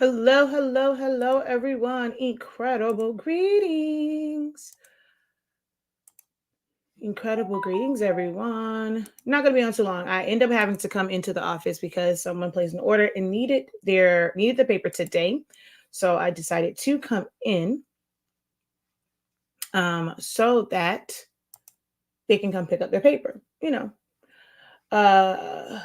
Hello, hello, hello, everyone. Incredible greetings. Incredible greetings, everyone. Not going to be on too long. I end up having to come into the office because someone placed an order and needed the paper today. So I decided to come in so that they can come pick up their paper. Uh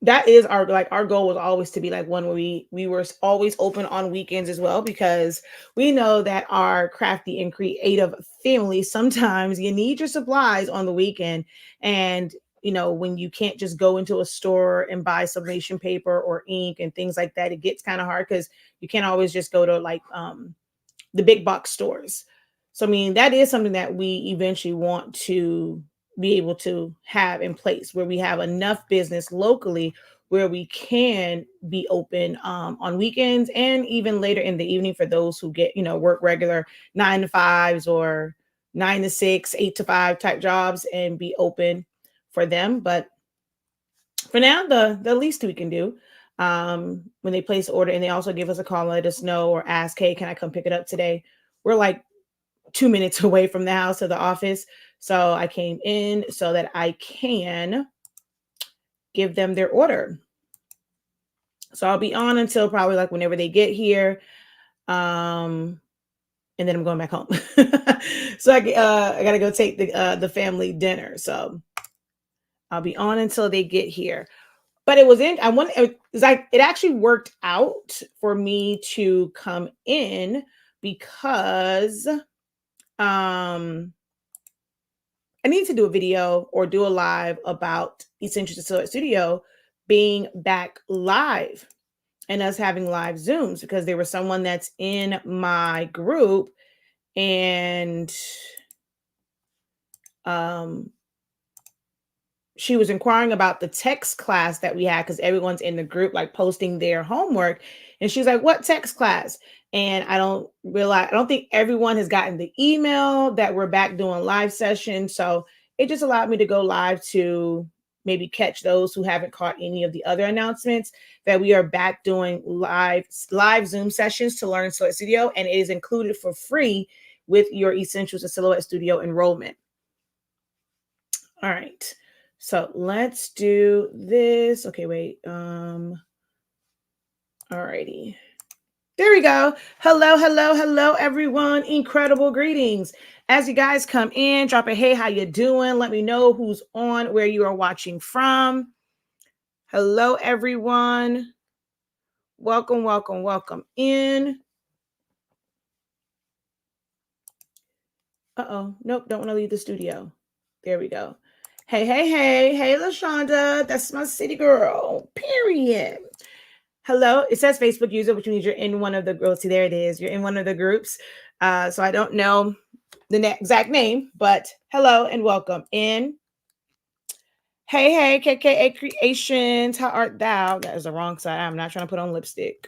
that is our goal was always to be like one where we were always open on weekends as well, because we know that our crafty and creative family, sometimes you need your supplies on the weekend. And when you can't just go into a store and buy sublimation paper or ink and things like that, it gets kind of hard because you can't always just go to like the big box stores. So I mean, that is something that we eventually want to be able to have in place, where we have enough business locally where we can be open on weekends and even later in the evening for those who get work regular 9 to 5s or 9 to 6, 8 to 5 type jobs, and be open for them. But for now, the least we can do, when they place the order and they also give us a call and let us know or ask, hey, can I come pick it up today? We're like 2 minutes away from the house to the office. So I came in so that I can give them their order. So I'll be on until probably like whenever they get here. And then I'm going back home. So I got to go take the family dinner. So I'll be on until they get here. But it was like, it actually worked out for me to come in because I need to do a video or do a live about Essentials to Silhouette Studio being back live and us having live Zooms, because there was someone that's in my group and she was inquiring about the text class that we had, because everyone's in the group like posting their homework. And she's like, what text class? And I don't think everyone has gotten the email that we're back doing live sessions. So it just allowed me to go live to maybe catch those who haven't caught any of the other announcements, that we are back doing live Zoom sessions to learn Silhouette Studio, and it is included for free with your Essentials to Silhouette Studio enrollment. All right. So let's do this. Okay, wait. Alrighty. There we go. Hello, hello, hello, everyone. Incredible greetings. As you guys come in, drop a hey, how you doing? Let me know who's on, where you are watching from. Hello, everyone. Welcome, welcome, welcome in. Uh-oh. Nope, don't want to leave the studio. There we go. Hey, hey, hey. Hey, LaShonda. That's my city girl. Period. Hello. It says Facebook user, which means you're in one of the groups. See, there it is. You're in one of the groups. So I don't know the exact name, but hello and welcome in. Hey, hey, KKA Creations. How art thou? That is the wrong side. I'm not trying to put on lipstick.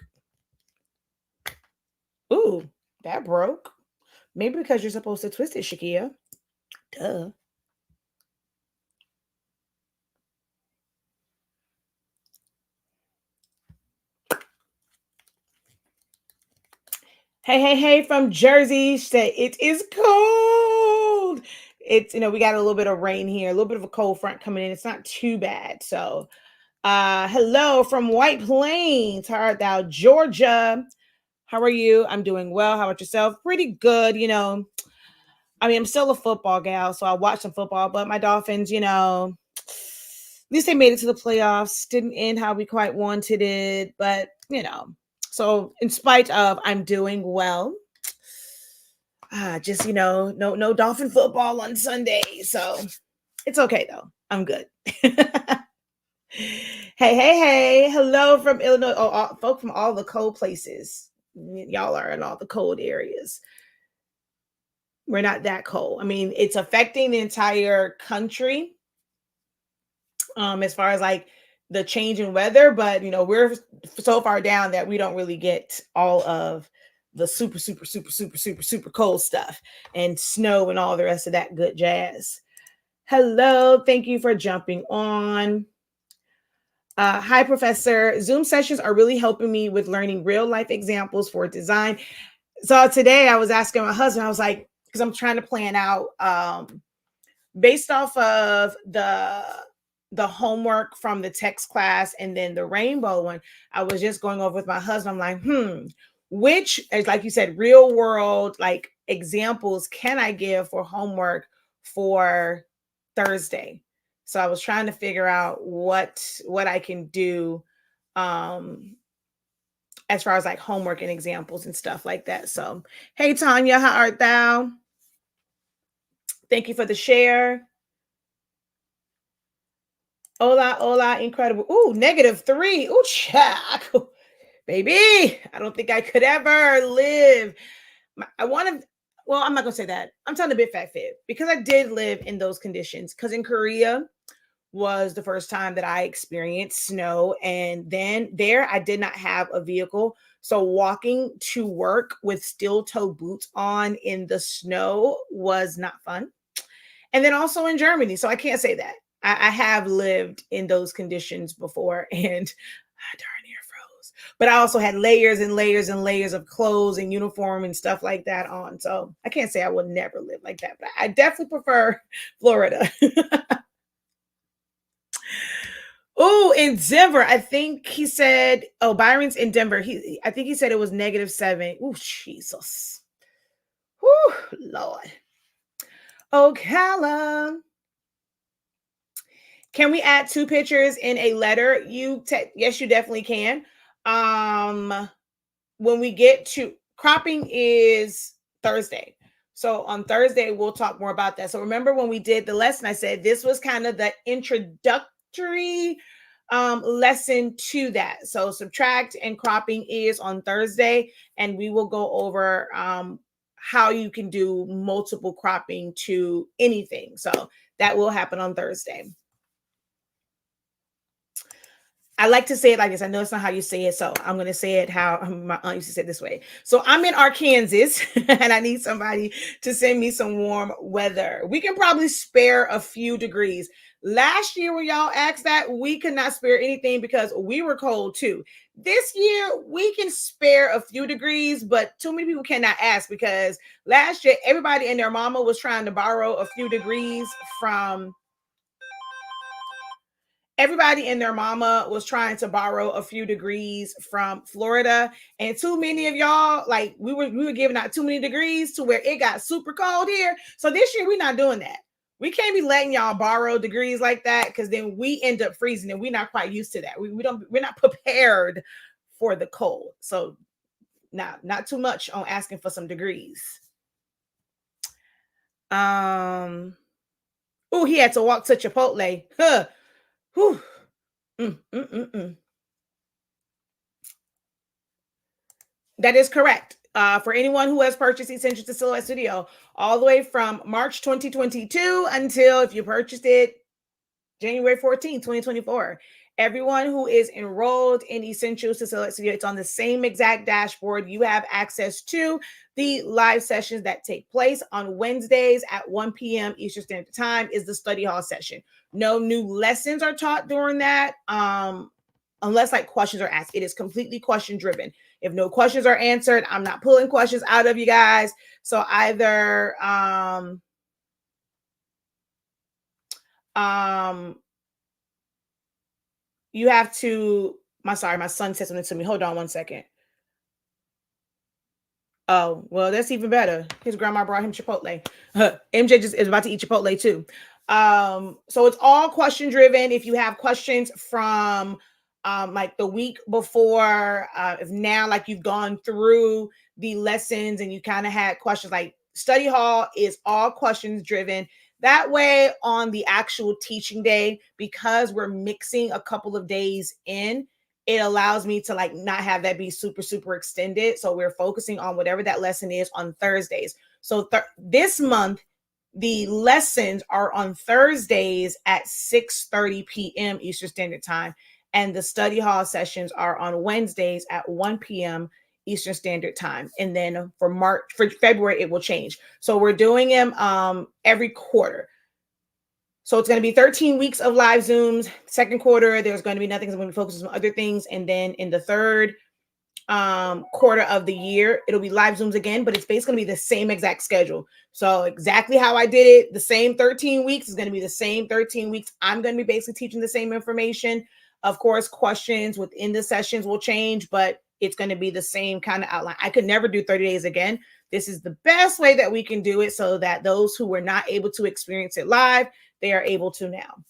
Ooh, that broke. Maybe because you're supposed to twist it, Shakia. Duh. Hey, hey, hey, from Jersey. Say it is cold. It's, we got a little bit of rain here, a little bit of a cold front coming in. It's not too bad. So, hello from White Plains. How art thou, Georgia? How are you? I'm doing well. How about yourself? Pretty good. I mean, I'm still a football gal, so I watch some football, but my Dolphins, at least they made it to the playoffs. Didn't end how we quite wanted it, but, so in spite of, I'm doing well. Just, no Dolphin football on Sunday. So it's okay though. I'm good. Hey, hey, hey. Hello from Illinois. Oh, folks from all the cold places. Y'all are in all the cold areas. We're not that cold. I mean, it's affecting the entire country, as far as like the change in weather, but we're so far down that we don't really get all of the super, super, super, super, super, super cold stuff and snow and all the rest of that good jazz. Hello, thank you for jumping on. Hi, Professor. Zoom sessions are really helping me with learning real life examples for design. So today I was asking my husband, I was like, because I'm trying to plan out based off of the homework from the text class and then the rainbow one. I was just going over with my husband. I'm like, which is, like you said, real world like examples can I give for homework for Thursday? So I was trying to figure out what I can do um as far as like homework and examples and stuff like that. So hey Tanya, how art thou? Thank you for the share. Hola, hola, incredible. Ooh, -3. Ooh, check. Baby, I don't think I could ever live. I want to, well, I'm not going to say that. I'm telling a bit fat fib because I did live in those conditions. Because in Korea was the first time that I experienced snow. And then there, I did not have a vehicle. So walking to work with steel toe boots on in the snow was not fun. And then also in Germany. So I can't say that. I have lived in those conditions before and I darn near froze. But I also had layers and layers and layers of clothes and uniform and stuff like that on. So I can't say I would never live like that. But I definitely prefer Florida. Oh, in Denver, I think he said, oh, Byron's in Denver. I think he said it was -7. Oh, Jesus. Whew, Lord. Oh, Callum. Can we add 2 pictures in a letter? Yes, you definitely can. When we get to cropping is Thursday. So on Thursday, we'll talk more about that. So remember when we did the lesson, I said this was kind of the introductory lesson to that. So subtract and cropping is on Thursday, and we will go over how you can do multiple cropping to anything. So that will happen on Thursday. I like to say it like this. I know it's not how you say it, so I'm going to say it how my aunt used to say it this way. So I'm in Arkansas, and I need somebody to send me some warm weather. We can probably spare a few degrees. Last year, when y'all asked that, we could not spare anything because we were cold too. This year, we can spare a few degrees, but too many people cannot ask because last year, everybody and their mama was trying to borrow a few degrees from everybody and their mama was trying to borrow a few degrees from Florida, and too many of y'all, like we were giving out too many degrees to where it got super cold here. So this year we're not doing that. We can't be letting y'all borrow degrees like that because then we end up freezing and we're not quite used to that. We're not prepared for the cold. So not too much on asking for some degrees. Oh, he had to walk to Chipotle. Huh. Whew. Mm, mm, mm, mm. That is correct. For anyone who has purchased Essentials to Silhouette Studio, all the way from March 2022 until if you purchased it January 14th, 2024. Everyone who is enrolled in Essentials to Silhouette Studio, it's on the same exact dashboard. You have access to the live sessions that take place on Wednesdays at 1 p.m. Eastern Standard Time is the study hall session. No new lessons are taught during that. Unless like questions are asked. It is completely question driven. If no questions are answered, I'm not pulling questions out of you guys. So either you have to, my son said something to me. Hold on one second. Oh, well, that's even better. His grandma brought him Chipotle. MJ just is about to eat Chipotle too. So it's all question driven. If you have questions from like the week before, if now like you've gone through the lessons and you kind of had questions, like study hall is all questions driven. That way on the actual teaching day, because we're mixing a couple of days in, it allows me to like not have that be super extended. So we're focusing on whatever that lesson is on Thursdays. So this month, the lessons are on Thursdays at 6:30 p.m. Eastern Standard Time, and the study hall sessions are on Wednesdays at 1 p.m. Eastern Standard Time. And then for February, it will change. So we're doing them every quarter. So it's going to be 13 weeks of live Zooms. Second quarter, there's going to be nothing. I'm going to be focused on other things. And then in the third quarter of the year, it'll be live Zooms again, but it's basically going to be the same exact schedule. So exactly how I did it, the same 13 weeks is going to be the same 13 weeks. I'm going to be basically teaching the same information. Of course, questions within the sessions will change, but it's going to be the same kind of outline. I could never do 30 days again. This is the best way that we can do it so that those who were not able to experience it live, they are able to now.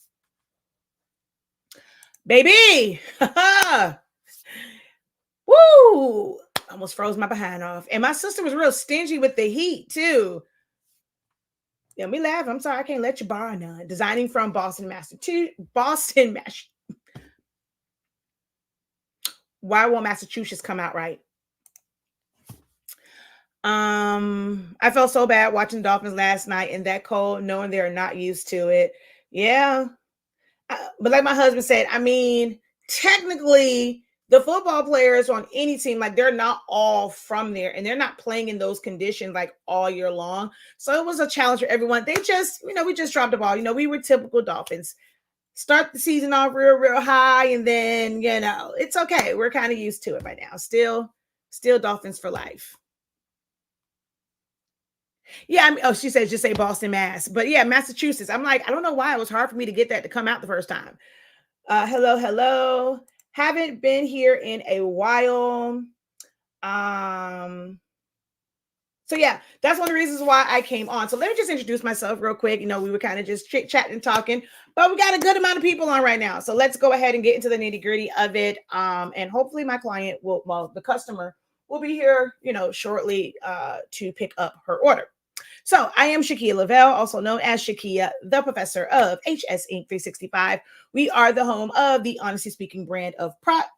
Baby! Woo! Almost froze my behind off. And my sister was real stingy with the heat too. Yeah, me laugh. I'm sorry, I can't let you borrow none. Designing from Boston, Massachusetts. Why won't Massachusetts come out right? I felt so bad watching the Dolphins last night in that cold, knowing they're not used to it. Yeah. But like my husband said, I mean, technically, the football players on any team, like they're not all from there and they're not playing in those conditions like all year long. So it was a challenge for everyone. They just, we just dropped the ball. We were typical Dolphins. Start the season off real high, and then, it's okay. We're kind of used to it by now. Still Dolphins for life. Yeah, she says just say Boston, Mass. But yeah, Massachusetts. I'm like, I don't know why it was hard for me to get that to come out the first time. Hello. Haven't been here in a while. So yeah, that's one of the reasons why I came on. So let me just introduce myself real quick. We were kind of just chit-chatting and talking, but we got a good amount of people on right now. So let's go ahead and get into the nitty-gritty of it. And hopefully my client the customer will be here, shortly to pick up her order. So I am Shakia Lavelle, also known as Shakia, the Professor of HSINK365. We are the home of the Honestly Speaking brand of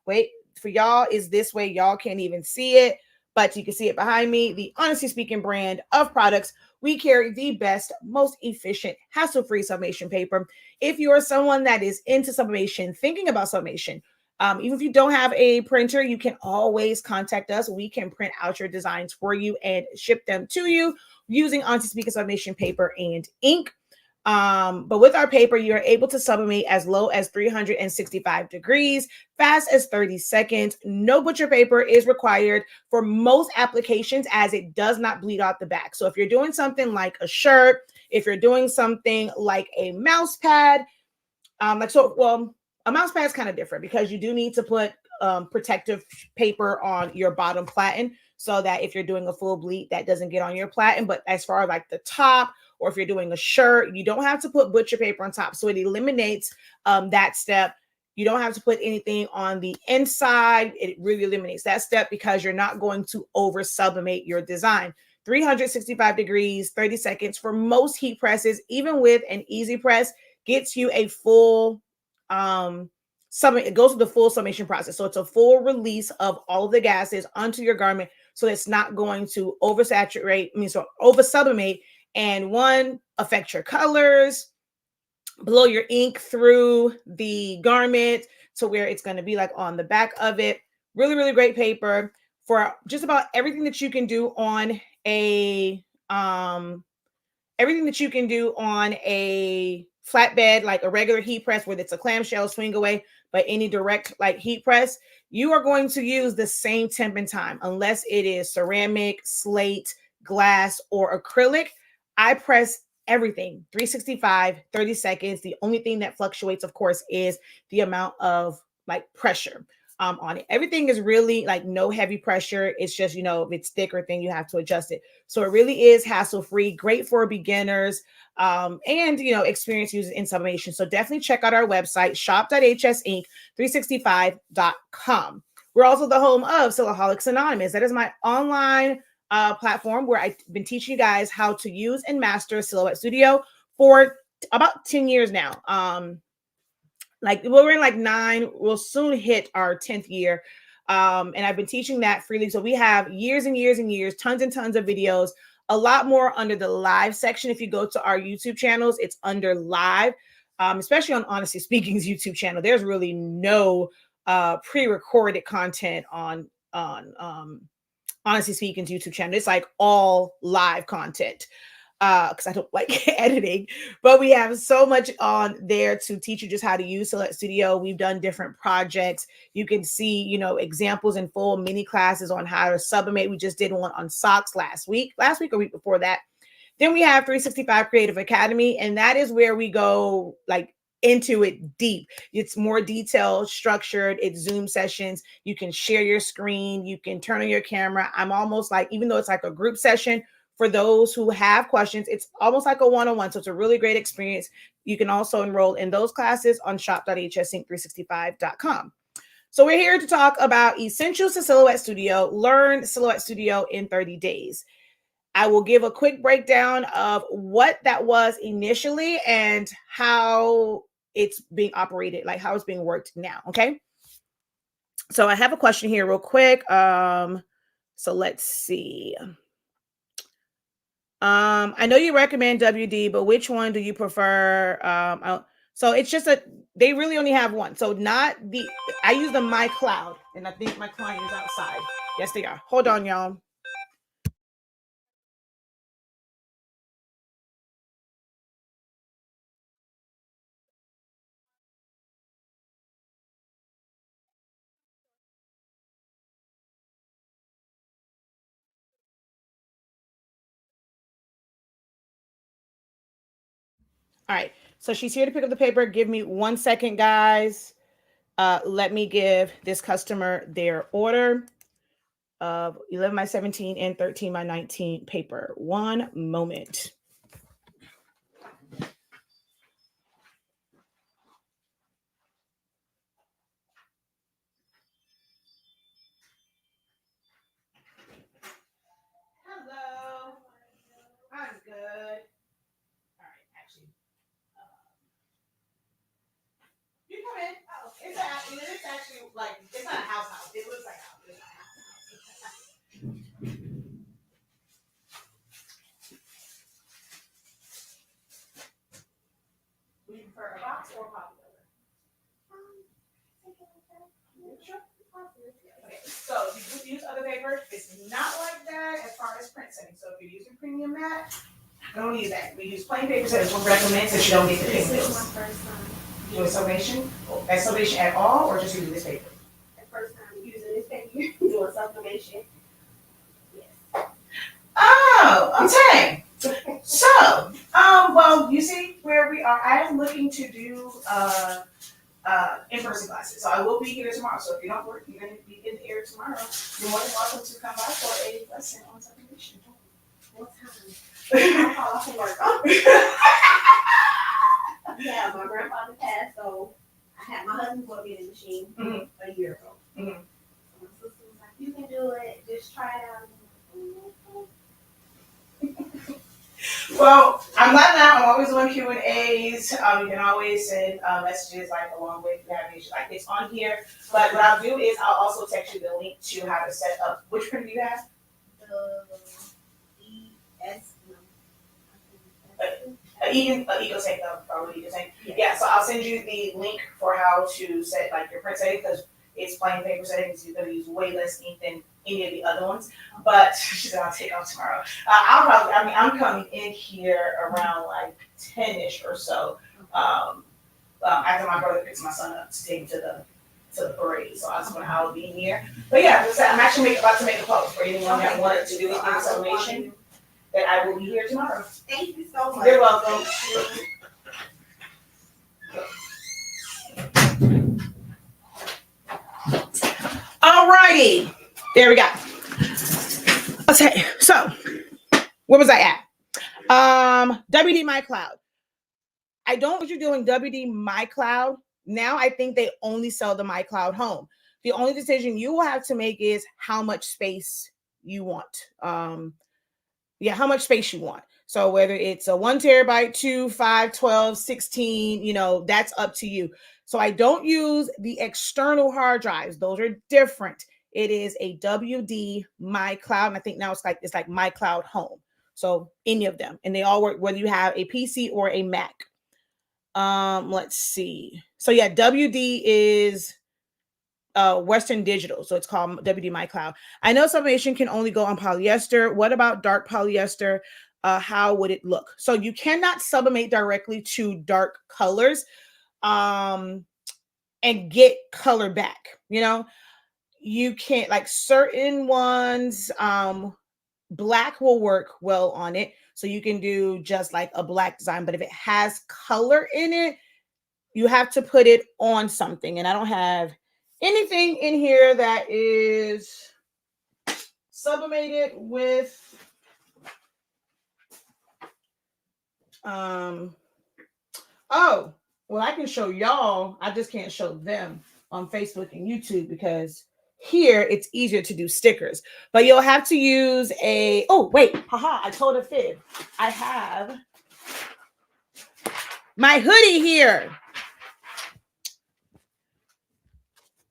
Wait, for y'all is this way. Y'all can't even see it, but you can see it behind me. The Honestly Speaking brand of products. We carry the best, most efficient, hassle-free sublimation paper. If you are someone that is into sublimation, thinking about sublimation, even if you don't have a printer, you can always contact us. We can print out your designs for you and ship them to you using Honestly Speaking sublimation paper and ink. But with our paper, you are able to sublimate as low as 365 degrees, fast as 30 seconds. No butcher paper is required for most applications as it does not bleed out the back. So if you're doing something like a shirt, if you're doing something like a mouse pad, a mouse pad is kind of different because you do need to put protective paper on your bottom platen so that if you're doing a full bleed, that doesn't get on your platen. But as far as like the top, or if you're doing a shirt, you don't have to put butcher paper on top. So it eliminates that step. You don't have to put anything on the inside. It really eliminates that step because you're not going to over sublimate your design. 365 degrees, 30 seconds for most heat presses, even with an easy press, gets you a full it goes through the full sublimation process. So it's a full release of all of the gases onto your garment. So it's not going to over sublimate and affect your colors, blow your ink through the garment to where it's going to be like on the back of it. Really, really great paper for just about everything that you can do on a flatbed, like a regular heat press, whether it's a clamshell swing away, but any direct like heat press, you are going to use the same temp and time unless it is ceramic, slate, glass, or acrylic. I press everything 365, 30 seconds. The only thing that fluctuates, of course, is the amount of like pressure on it. Everything is really like no heavy pressure. It's just, if it's thicker, then you have to adjust it. So it really is hassle-free, great for beginners and, experience users in sublimation. So definitely check out our website, shop.hsink365.com. We're also the home of Silaholics Anonymous. That is my online platform where I've been teaching you guys how to use and master Silhouette Studio for about 10 years now. We're in like 9, we'll soon hit our 10th year. And I've been teaching that freely. So we have years and years and years, tons and tons of videos, a lot more under the live section. If you go to our YouTube channels, it's under live, especially on Honestly Speaking's YouTube channel. There's really no pre-recorded content on Honestly Speaking's YouTube channel. It's like all live content. because I don't like editing, but we have so much on there to teach you just how to use Select Studio. We've done different projects. You can see, you know, examples and full mini classes on how to sublimate. We just did one on socks last week or week before that. Then we have 365 Creative Academy, and that is where we go like into it deep. It's more detailed, structured. It's Zoom sessions. You can share your screen. You can turn on your camera. I'm almost like, even though it's like a group session, for those who have questions, it's almost like a one-on-one. So it's a really great experience. You can also enroll in those classes on shop.hsink365.com. So we're here to talk about essentials to Silhouette Studio. Learn Silhouette Studio in 30 days. I will give a quick breakdown of what that was initially and how it's being operated, like how it's being worked now. Okay. So I have a question here real quick. So let's see. I know you recommend WD, but which one do you prefer? So it's just they really only have one. So not the, I use the My Cloud, and I think my client is outside. Yes, they are. Hold on, y'all. All right. So she's here to pick up the paper. Give me 1 second, guys. Let me give this customer their order of 11 by 17 and 13 by 19 paper. 1 moment. Hello. I'm good. All right. Actually, you come in. Oh, it's actually like, it's not a house. It looks like a house. It's not a house. Would you prefer a box or a pocket builder? Sure. Okay, so you just use other paper. It's not like that as far as print setting. So if you're using premium mat, don't use that. We use plain paper settings. We recommend that you don't get the pinwheels. This is my first time. Doing sublimation? At sublimation at all, or just using this paper? The first time using this paper, doing sublimation. Yes. Oh, okay. So, well, you see where we are. I am looking to do in-person classes. So I will be here tomorrow. So if you don't work, you're going to be in the air tomorrow. You're more than welcome to come by for a lesson on sublimation. What time? I'll call off from work. Yeah, my grandfather passed, so I had my husband bought me the machine a year ago. So my sister was like, "You can do it. Just try it out." Well, I'm not now. I'm always doing Q&As. You can always send messages like along with if you have issues. Like it's on here. But what I'll do is I'll also text you the link to how to set up. Which printer do you have? The ES. EcoSync, probably EcoSync. Yeah, so I'll send you the link for how to set like your print setting because it's plain paper settings. You're going to use way less ink than any of the other ones. But she said I'll take off tomorrow. I'm coming in here around like 10-ish or so. After my brother picks my son up to take him to the parade. So I'll be here. But yeah, I'm actually about to make a post for anyone that wanted to do anything with sublimation. That I will be here tomorrow. Thank you so much. You're welcome. All righty. There we go. Okay, so where was I at? WD My Cloud. I don't know what you're doing WD My Cloud. Now I think they only sell the My Cloud Home. The only decision you will have to make is how much space you want. How much space you want. So whether it's a 1 terabyte, 2, 5, 12, 16, that's up to you. So I don't use the external hard drives. Those are different. It is a WD My Cloud. And I think now it's like My Cloud Home. So any of them. And they all work whether you have a PC or a Mac. Let's see. So yeah, WD is Western Digital. So it's called WD My Cloud. I know sublimation can only go on polyester. What about dark polyester? how would it look? So you cannot sublimate directly to dark colors and get color back. You can't, like certain ones, black will work well on it. So you can do just like a black design, but if it has color in it, you have to put it on something. And I don't have anything in here that is sublimated with oh, well, I can show y'all. I just can't show them on Facebook and YouTube because here it's easier to do stickers. But you'll have to use a, oh, wait, haha, I told a fib. I have my hoodie here.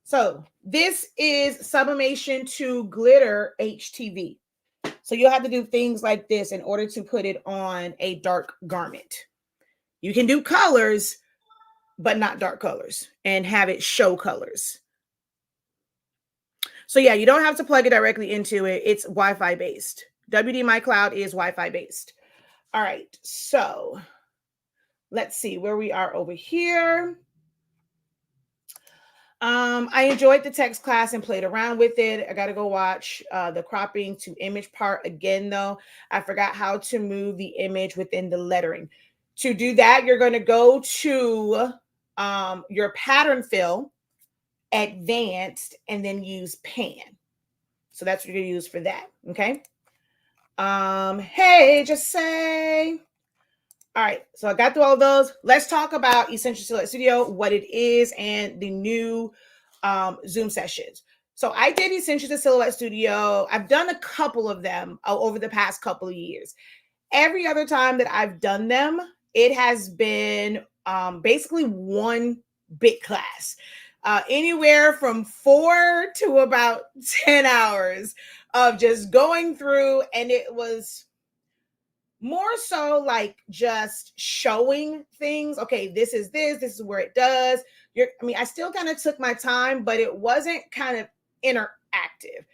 So this is Sublimation to Glitter HTV. So you'll have to do things like this in order to put it on a dark garment. You can do colors, but not dark colors, and have it show colors. So yeah, you don't have to plug it directly into it. It's Wi-Fi based. WD My Cloud is Wi-Fi based. All right, so let's see where we are over here. I enjoyed the text class and played around with it. I got to go watch the cropping to image part again, though. I forgot how to move the image within the lettering. To do that, you're going to go to your pattern fill, advanced, and then use pan. So that's what you're going to use for that. Okay. Hey, just say. All right, so I got through all of those. Let's talk about Essential Silhouette Studio, what it is, and the new Zoom sessions. So I did Essential Silhouette Studio. I've done a couple of them over the past couple of years. Every other time that I've done them, it has been basically one big class, anywhere from 4 to about 10 hours of just going through, and it was more so like just showing things. Okay, this is where it does. I still kind of took my time, but it wasn't kind of interactive.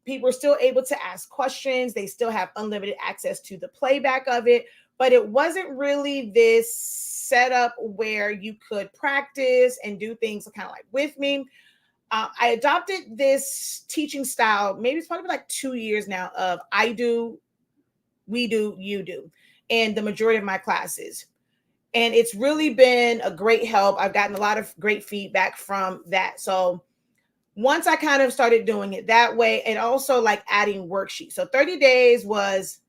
People were still able to ask questions. They still have unlimited access to the playback of it, but it wasn't really this setup where you could practice and do things kind of like with me. I adopted this teaching style, maybe it's probably like 2 years now, of I do, we do, you do, in the majority of my classes. And it's really been a great help. I've gotten a lot of great feedback from that. So once I kind of started doing it that way, and also like adding worksheets. So 30 days was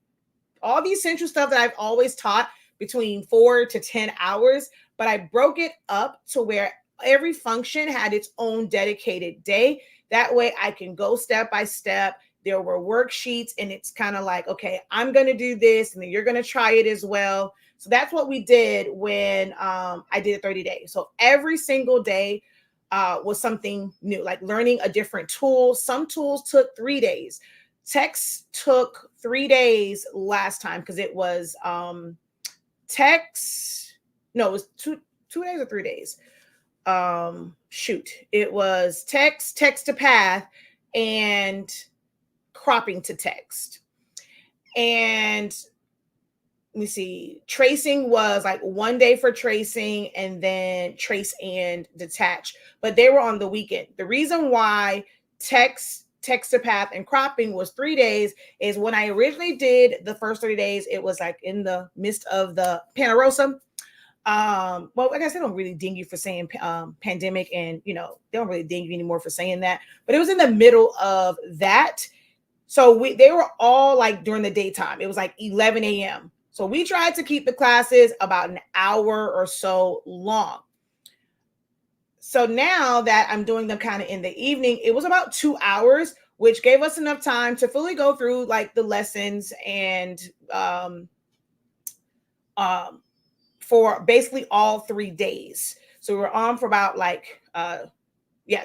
all the essential stuff that I've always taught between 4 to 10 hours, but I broke it up to where every function had its own dedicated day. That way I can go step by step. There were worksheets, and it's kind of like, okay, I'm going to do this, and then you're going to try it as well. So that's what we did when I did 30 days. So every single day was something new, like learning a different tool. Some tools took 3 days. Text took 3 days last time because it was text. No, it was two days or 3 days. It was text to path, and cropping to text. And let me see, tracing was like 1 day for tracing, and then trace and detach, but they were on the weekend. The reason why text to path and cropping was 3 days is when I originally did the first 30 days, it was like in the midst of the Panarosa. Well, I guess they don't really ding you for saying pandemic, and they don't really ding you anymore for saying that, but it was in the middle of that. So they were all like during the daytime. It was like 11 a.m. So we tried to keep the classes about an hour or so long. So now that I'm doing them kind of in the evening, it was about 2 hours, which gave us enough time to fully go through like the lessons and for basically all 3 days. So we were on for about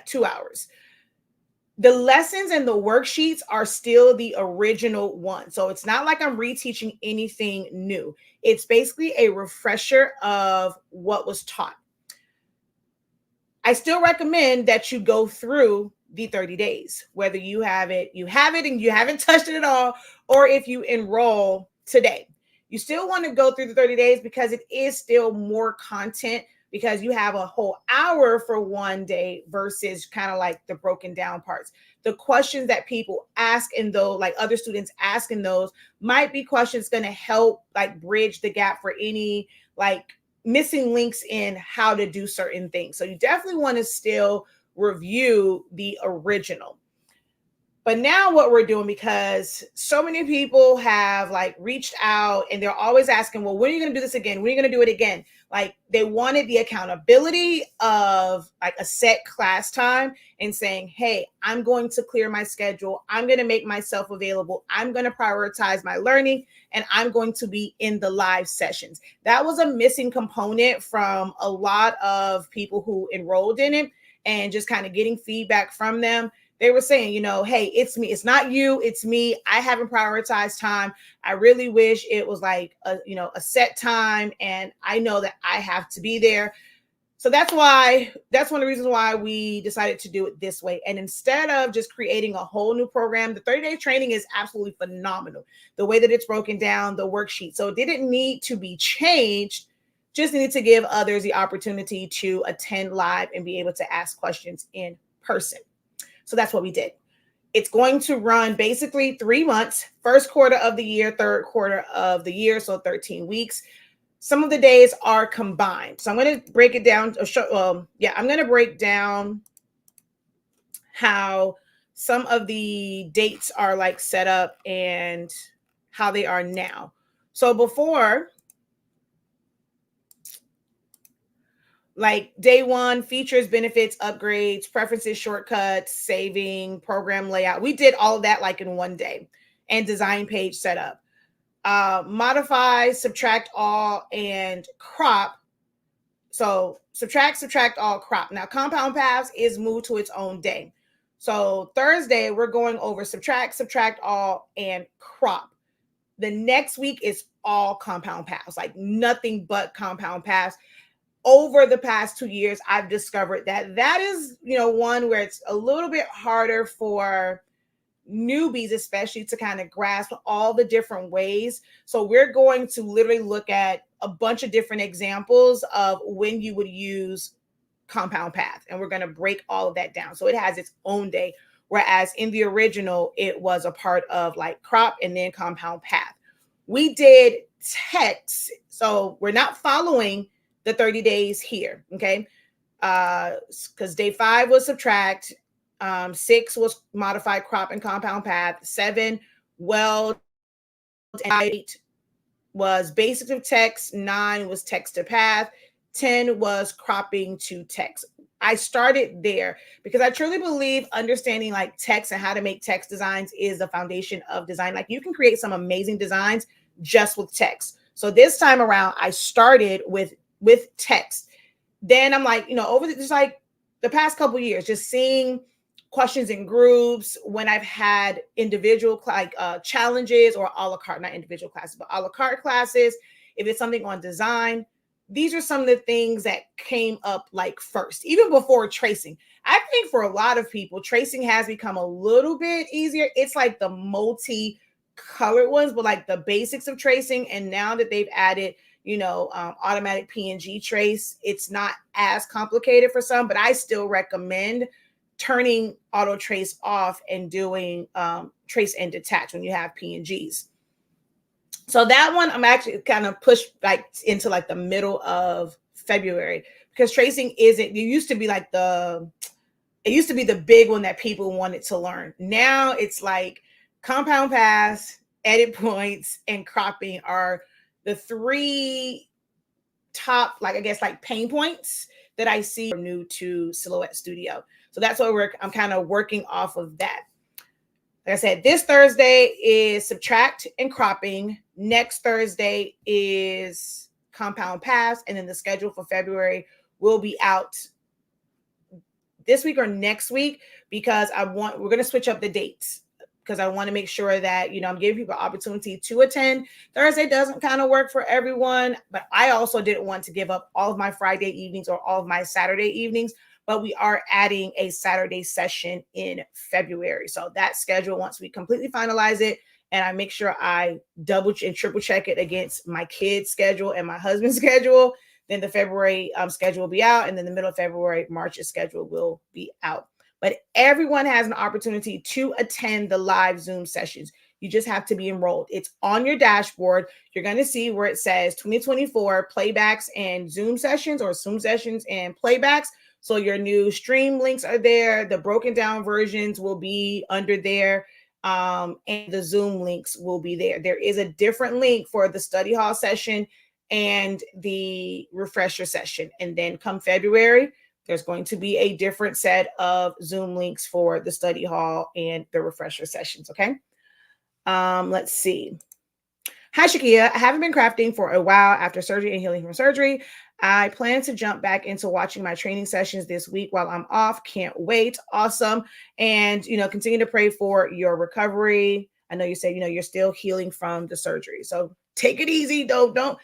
2 hours. The lessons and the worksheets are still the original one. So it's not like I'm reteaching anything new. It's basically a refresher of what was taught. I still recommend that you go through the 30 days, whether you have it and you haven't touched it at all, or if you enroll today. You still want to go through the 30 days because it is still more content, because you have a whole hour for one day versus kind of like the broken down parts. The questions that people ask in those, like other students ask in those, might be questions going to help like bridge the gap for any like missing links in how to do certain things. So you definitely want to still review the original. But now what we're doing, because so many people have like reached out and they're always asking, well, when are you going to do this again? When are you going to do it again? Like they wanted the accountability of like a set class time and saying, hey, I'm going to clear my schedule. I'm going to make myself available. I'm going to prioritize my learning, and I'm going to be in the live sessions. That was a missing component from a lot of people who enrolled in it, and just kind of getting feedback from them. They were saying, you know, hey, it's me. It's not you. It's me. I haven't prioritized time. I really wish it was like a set time, and I know that I have to be there. So that's one of the reasons why we decided to do it this way. And instead of just creating a whole new program, the 30-day training is absolutely phenomenal. The way that it's broken down, the worksheet. So it didn't need to be changed. Just needed to give others the opportunity to attend live and be able to ask questions in person. So that's what we did. It's going to run basically 3 months, first quarter of the year, third quarter of the year, so 13 weeks. Some of the days are combined. So I'm going to break it down. I'm going to break down how some of the dates are like set up and how they are now. So before, like day one, features, benefits, upgrades, preferences, shortcuts, saving, program layout. We did all of that like in one day, and design page setup. Modify, subtract all, and crop. So subtract all, crop. Now compound paths is moved to its own day. So Thursday, we're going over subtract all, and crop. The next week is all compound paths, like nothing but compound paths. Over the past 2 years, I've discovered that is, one where it's a little bit harder for newbies, especially, to kind of grasp all the different ways. So we're going to literally look at a bunch of different examples of when you would use compound path, and we're going to break all of that down. So it has its own day, whereas in the original, it was a part of like crop and then compound path. We did text, so we're not following the 30 days here, okay? Because day 5 was subtract, 6 was modify, crop, and compound path, 7 weld, and 8 was basic of text, 9 was text to path, 10 was cropping to text. I started there because I truly believe understanding like text and how to make text designs is the foundation of design. Like you can create some amazing designs just with text. So this time around, I started with text. Then I'm like, over just like the past couple of years, just seeing questions in groups when I've had individual challenges, or a la carte, not individual classes, but a la carte classes. If it's something on design, these are some of the things that came up like first, even before tracing. I think for a lot of people, tracing has become a little bit easier. It's like the multi-colored ones, but like the basics of tracing. And now that they've added automatic PNG trace, it's not as complicated for some, but I still recommend turning auto trace off and doing trace and detach when you have PNGs. So that one I'm actually kind of pushed like into like the middle of February, because tracing it used to be the big one that people wanted to learn. Now it's like compound paths, edit points, and cropping are the 3 top, pain points that I see are new to Silhouette Studio. So that's what I'm kind of working off of that. Like I said, this Thursday is subtract and cropping. Next Thursday is compound paths. And then the schedule for February will be out this week or next week, because we're going to switch up the dates, because I want to make sure that, I'm giving people opportunity to attend. Thursday doesn't kind of work for everyone, but I also didn't want to give up all of my Friday evenings or all of my Saturday evenings, but we are adding a Saturday session in February. So that schedule, once we completely finalize it and I make sure I double and triple check it against my kids' schedule and my husband's schedule. Then the February schedule will be out, and then the middle of February, March's schedule will be out. But everyone has an opportunity to attend the live Zoom sessions. You just have to be enrolled. It's on your dashboard. You're going to see where it says 2024 playbacks and Zoom sessions, or Zoom sessions and playbacks. So your new stream links are there. The broken down versions will be under there. And the Zoom links will be there. There is a different link for the study hall session and the refresher session. And then come February, there's going to be a different set of Zoom links for the study hall and the refresher sessions. Okay. Let's see. Hi, Shakia. I haven't been crafting for a while after surgery and healing from surgery. I plan to jump back into watching my training sessions this week while I'm off. Can't wait. Awesome. And, continue to pray for your recovery. I know you said, you're still healing from the surgery. So take it easy. Don't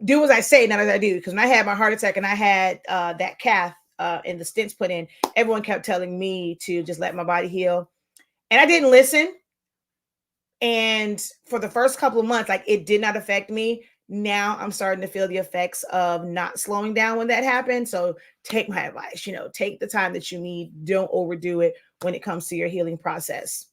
do as I say, not as I do. Because when I had my heart attack and I had that cath and the stents put in, everyone kept telling me to just let my body heal. And I didn't listen. And for the first couple of months, it did not affect me. Now I'm starting to feel the effects of not slowing down when that happened. So take my advice, take the time that you need. Don't overdo it when it comes to your healing process.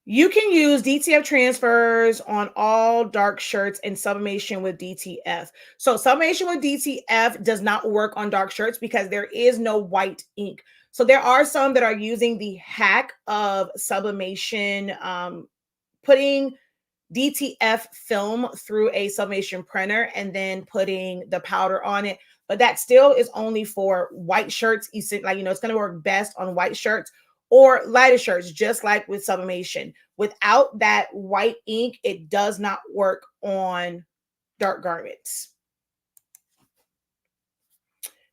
You can use DTF transfers on all dark shirts and sublimation with DTF. So sublimation with DTF does not work on dark shirts because there is no white ink. So there are some that are using the hack of sublimation, putting DTF film through a sublimation printer and then putting the powder on it. But that still is only for white shirts. It's going to work best on white shirts or lighter shirts, just like with sublimation. Without that white ink, it does not work on dark garments.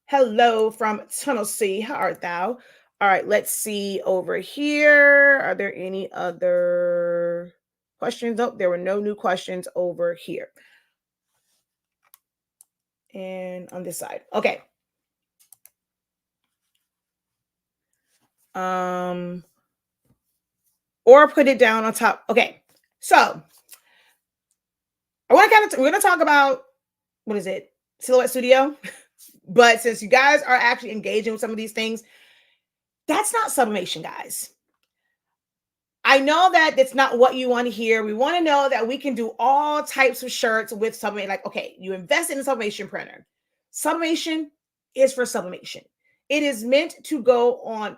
Hello from Tennessee. How art thou? All right, let's see over here. Are there any other questions? Nope, there were no new questions over here. And on this side. Okay. Or put it down on top. Okay. So we're going to talk about, what is it? Silhouette Studio. But since you guys are actually engaging with some of these things, that's not sublimation, guys. I know that it's not what you want to hear. We want to know that we can do all types of shirts with sublimation. Okay, you invest in a sublimation printer. Sublimation is for sublimation. It is meant to go on,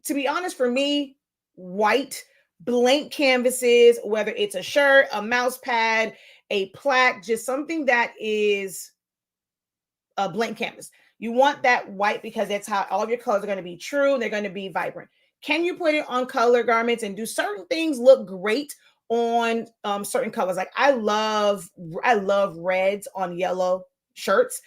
to be honest, for me, white blank canvases, whether it's a shirt, a mouse pad, a plaque, just something that is a blank canvas. You want that white because that's how all of your colors are going to be true. And they're going to be vibrant. Can you put it on color garments and do certain things look great on certain colors? Like I love reds on yellow shirts.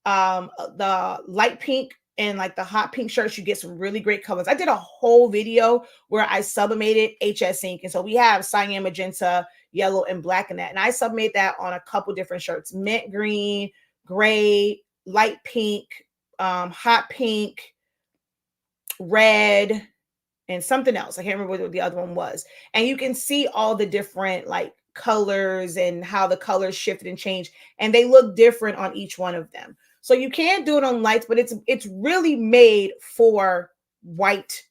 The light pink and like the hot pink shirts, you get some really great colors. I did a whole video where I sublimated HS ink. And so we have cyan, magenta, yellow, and black in that. And I sublimated that on a couple different shirts: mint green, gray, light pink, hot pink, red, and something else. I can't remember what the other one was. And you can see all the different like colors and how the colors shifted and changed. And they look different on each one of them. So you can do it on lights, but it's really made for white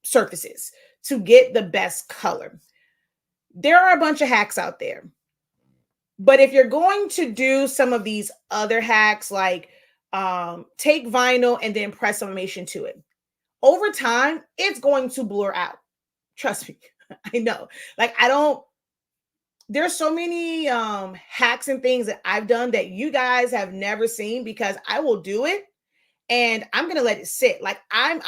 surfaces to get the best color. There are a bunch of hacks out there. But if you're going to do some of these other hacks, like take vinyl and then press sublimation to it, over time, it's going to blur out. Trust me. I know. There's so many hacks and things that I've done that you guys have never seen, because I will do it and I'm going to let it sit. Like I'm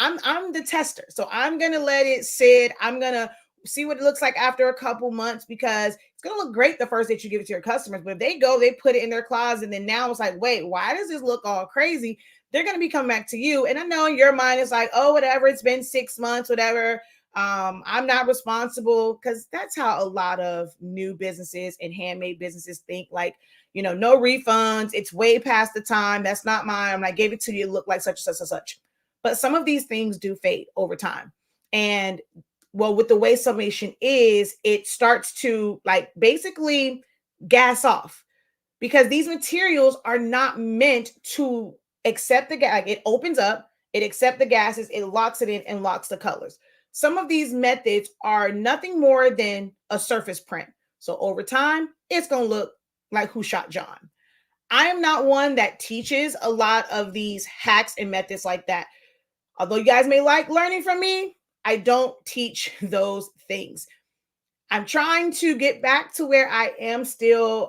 the tester. So I'm going to let it sit. I'm going to see what it looks like after a couple months, because it's going to look great the first day you give it to your customers. But if they put it in their closet, and then now it's like, wait, why does this look all crazy? They're going to be coming back to you. And I know in your mind it's like, oh, whatever, it's been 6 months, whatever. I'm not responsible, because that's how a lot of new businesses and handmade businesses think. Like, no refunds. It's way past the time. That's not mine. I gave it to you. It looked like such and such and such. but some of these things do fade over time. And well, with the way sublimation is, it starts to like basically gas off, because these materials are not meant to accept the gas. Like, it opens up, it accepts the gases, it locks it in and locks the colors. Some of these methods are nothing more than a surface print. So over time, it's going to look like Who Shot John. I am not one that teaches a lot of these hacks and methods like that. Although you guys may like learning from me, I don't teach those things. I'm trying to get back to where I am still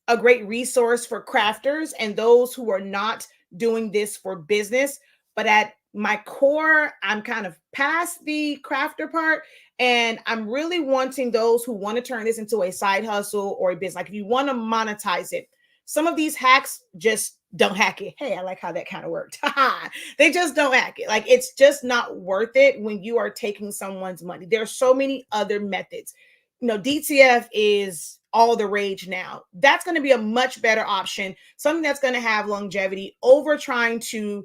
a great resource for crafters and those who are not doing this for business. But at my core, I'm kind of past the crafter part, and I'm really wanting those who want to turn this into a side hustle or a business. Like if you want to monetize it, some of these hacks just don't hack it. Hey, I like how that kind of worked. They just don't hack it. Like it's just not worth it when you are taking someone's money. There are so many other methods. You know, DTF is all the rage now. That's going to be a much better option, something that's going to have longevity over trying to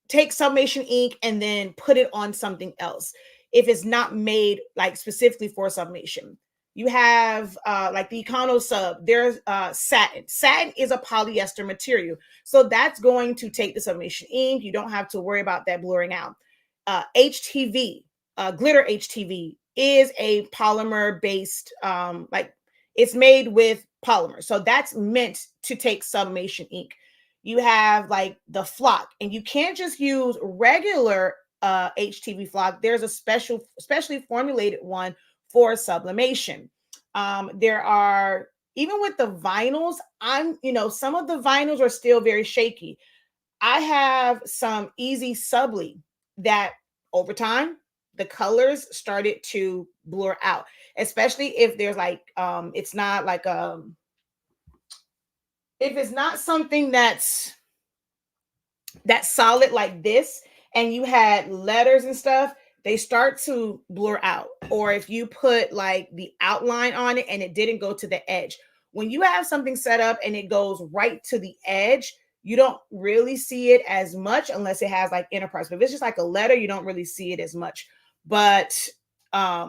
take sublimation ink and then put it on something else if it's not made like specifically for sublimation. You have like the Econo Sub, there's satin. Satin is a polyester material. So that's going to take the sublimation ink. You don't have to worry about that blurring out. HTV, glitter HTV is a polymer based, like it's made with polymer. So that's meant to take sublimation ink. You have like the flock, and you can't just use regular HTV flock. There's a specially formulated one for sublimation. There are, even with the vinyls, some of the vinyls are still very shaky. I have some easy subli that over time, the colors started to blur out, especially if there's like, it's not like, if it's not something that's solid like this, and you had letters and stuff, they start to blur out. Or if you put like the outline on it and it didn't go to the edge. When you have something set up and it goes right to the edge, you don't really see it as much unless it has like enterprise. But if it's just like a letter, you don't really see it as much. But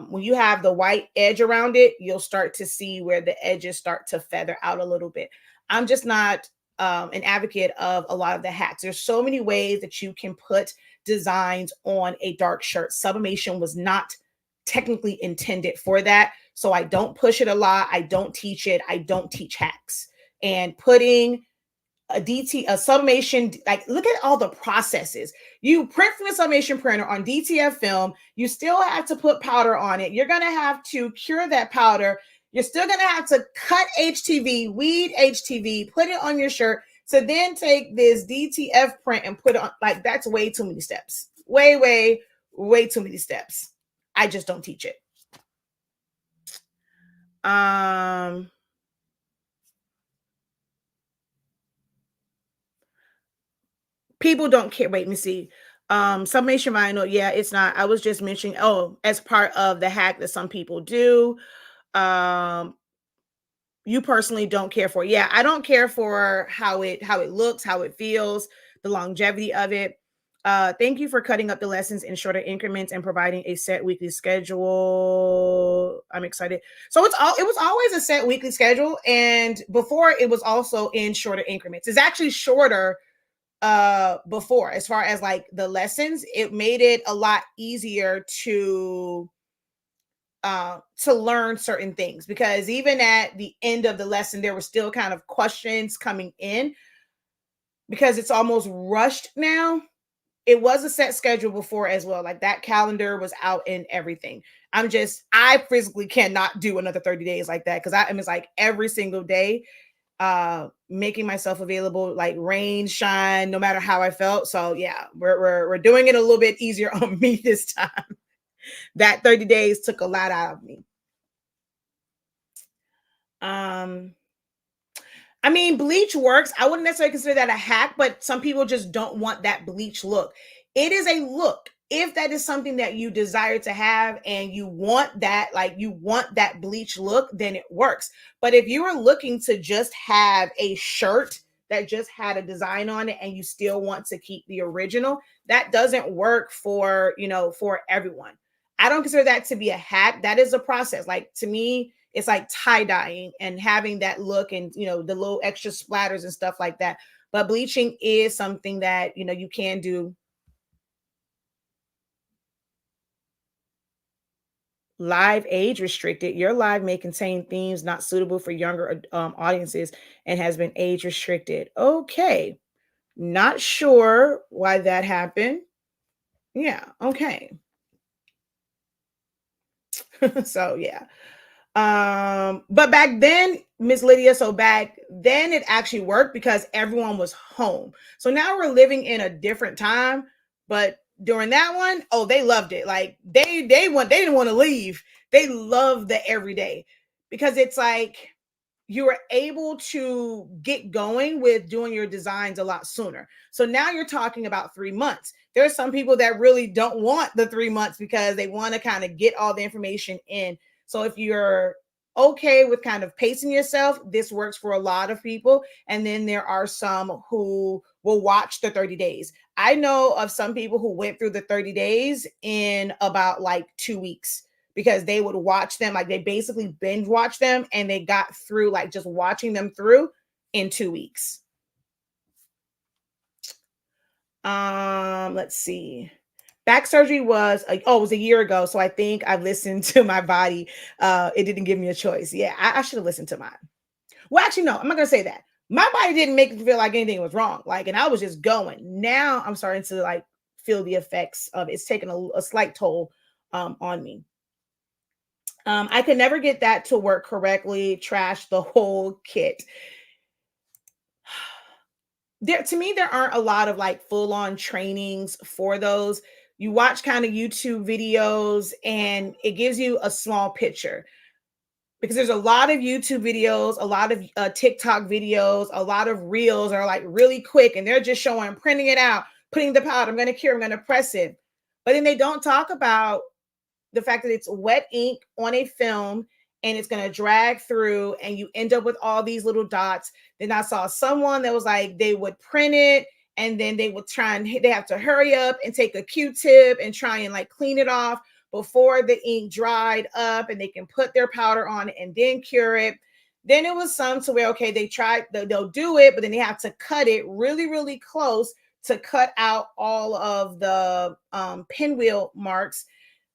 when you have the white edge around it, you'll start to see where the edges start to feather out a little bit. I'm just not an advocate of a lot of the hacks. There's so many ways that you can put designs on a dark shirt. Sublimation was not technically intended for that. So I don't push it a lot. I don't teach it. I don't teach hacks. And putting a sublimation, like look at all the processes. You print from a sublimation printer on DTF film. You still have to put powder on it. You're going to have to cure that powder. You're still going to have to cut HTV, weed HTV, put it on your shirt. So then take this DTF print and put it on. Like that's way too many steps. Way too many steps. I just don't teach it. People don't care. Wait, let me see. Sublimation vinyl. Yeah, it's not. I was just mentioning, as part of the hack that some people do. You personally don't care for it. Yeah, I don't care for how it looks, how it feels, the longevity of it. Thank you for cutting up the lessons in shorter increments and providing a set weekly schedule. I'm excited. So it was always a set weekly schedule, and before it was also in shorter increments. It's actually shorter before, as far as like the lessons. It made it a lot easier to learn certain things, because even at the end of the lesson, there were still kind of questions coming in because it's almost rushed now. It was a set schedule before as well. Like that calendar was out and everything. I physically cannot do another 30 days like that, because it's like every single day, making myself available, like rain, shine, no matter how I felt. So yeah, we're doing it a little bit easier on me this time. That 30 days took a lot out of me. I mean, bleach works. I wouldn't necessarily consider that a hack, but some people just don't want that bleach look. It is a look. If that is something that you desire to have and you want that, like you want that bleach look, then it works. But if you are looking to just have a shirt that just had a design on it and you still want to keep the original. That doesn't work for, for everyone. I don't consider that to be a hack. That is a process. Like, to me, it's like tie dyeing and having that look and, the little extra splatters and stuff like that. But bleaching is something that, you can do. Live age restricted. Your live may contain themes not suitable for younger audiences and has been age restricted. Okay. Not sure why that happened. Yeah. Okay. So yeah. But back then, Miss Lydia, so back then it actually worked because everyone was home. So now we're living in a different time, but during that one, oh, they loved it. Like they didn't want to leave. They loved the everyday because it's like you were able to get going with doing your designs a lot sooner. So now you're talking about 3 months. There's some people that really don't want the 3 months because they want to kind of get all the information in. So if you're okay with kind of pacing yourself, this works for a lot of people. And then there are some who will watch the 30 days. I know of some people who went through the 30 days in about like 2 weeks because they would watch them, like they basically binge watch them and they got through like just watching them through in 2 weeks. Let's see. Back surgery was it was a year ago. So I think I've listened to my body. It didn't give me a choice. Yeah, I should have listened to mine. Well, actually, no, I'm not gonna say that. My body didn't make me feel like anything was wrong. Like, and I was just going. Now I'm starting to like feel the effects of it. It's taking a slight toll on me. I could never get that to work correctly. Trash the whole kit. To me, there aren't a lot of like full-on trainings for those. You watch kind of YouTube videos and it gives you a small picture because there's a lot of YouTube videos, a lot of TikTok videos, a lot of reels are like really quick and they're just showing printing it out, putting the powder, I'm going to cure, I'm going to press it. But then they don't talk about the fact that it's wet ink on a film and it's going to drag through and you end up with all these little dots. Then I saw someone that was like, they would print it and then they would try and they have to hurry up and take a Q-tip and try and like clean it off before the ink dried up and they can put their powder on it and then cure it. Then it was some to where, okay, they'll do it, but then they have to cut it really, really close to cut out all of the pinwheel marks.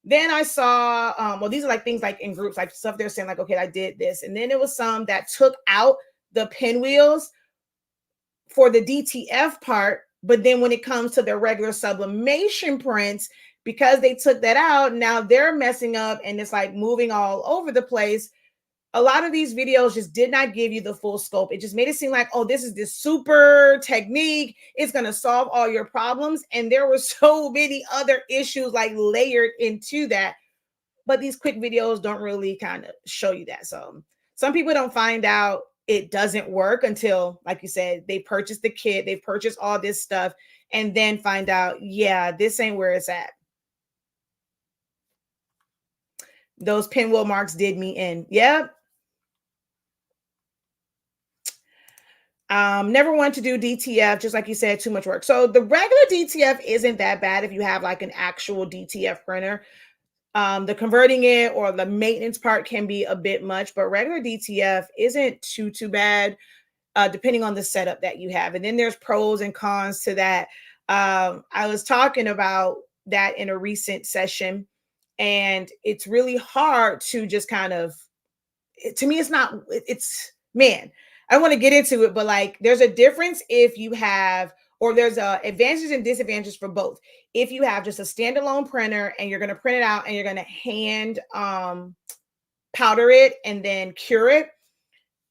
Then I saw, these are like things like in groups, like stuff they're saying like, okay, I did this. And then it was some that took out the pinwheels for the DTF part. But then when it comes to their regular sublimation prints, because they took that out, now they're messing up and it's like moving all over the place. A lot of these videos just did not give you the full scope. It just made it seem like, oh, this is this super technique. It's going to solve all your problems. And there were so many other issues like layered into that. But these quick videos don't really kind of show you that. So some people don't find out it doesn't work until, like you said, they purchase the kit, they've purchased all this stuff, and then find out, yeah, this ain't where it's at. Those pinwheel marks did me in. Yep. Never want to do DTF, just like you said, too much work. So the regular DTF isn't that bad if you have like an actual DTF printer. The converting it or the maintenance part can be a bit much, but regular DTF isn't too bad, depending on the setup that you have. And then there's pros and cons to that. I was talking about that in a recent session, and it's really hard to just kind of, to me, it's man, I don't want to get into it, but like there's a difference if you have, or there's advantages and disadvantages for both. If you have just a standalone printer and you're going to print it out and you're going to hand powder it and then cure it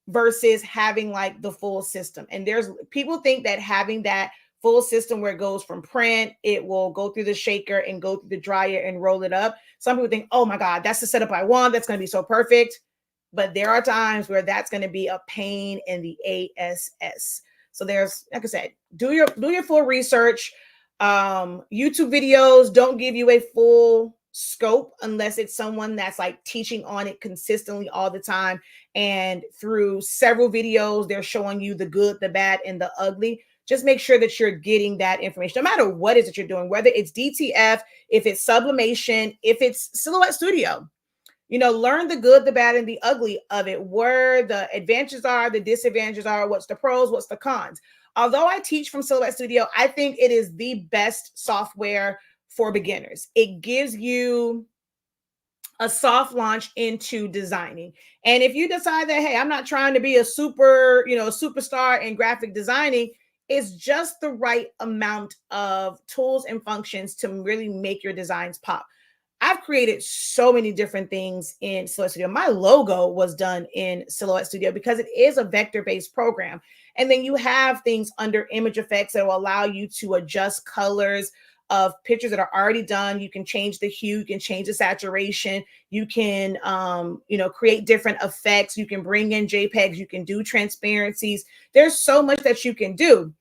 versus having like the full system. And there's people think that having that full system where it goes from print, it will go through the shaker and go through the dryer and roll it up. Some people think, oh my God, that's the setup I want. That's going to be so perfect. But there are times where that's going to be a pain in the ass. So there's, like I said, do your full research. YouTube videos don't give you a full scope unless it's someone that's like teaching on it consistently all the time. And through several videos, they're showing you the good, the bad, and the ugly. Just make sure that you're getting that information, no matter what it is that you're doing, whether it's DTF, if it's sublimation, if it's Silhouette Studio. Learn the good, the bad, and the ugly of it, where the advantages are, the disadvantages are, what's the pros, what's the cons. Although I teach from Silhouette Studio, I think it is the best software for beginners. It gives you a soft launch into designing. And if you decide that, hey, I'm not trying to be a superstar in graphic designing, it's just the right amount of tools and functions to really make your designs pop. I've created so many different things in Silhouette Studio. My logo was done in Silhouette Studio because it is a vector-based program. And then you have things under image effects that will allow you to adjust colors of pictures that are already done. You can change the hue, you can change the saturation, you can create different effects, you can bring in JPEGs, you can do transparencies. There's so much that you can do.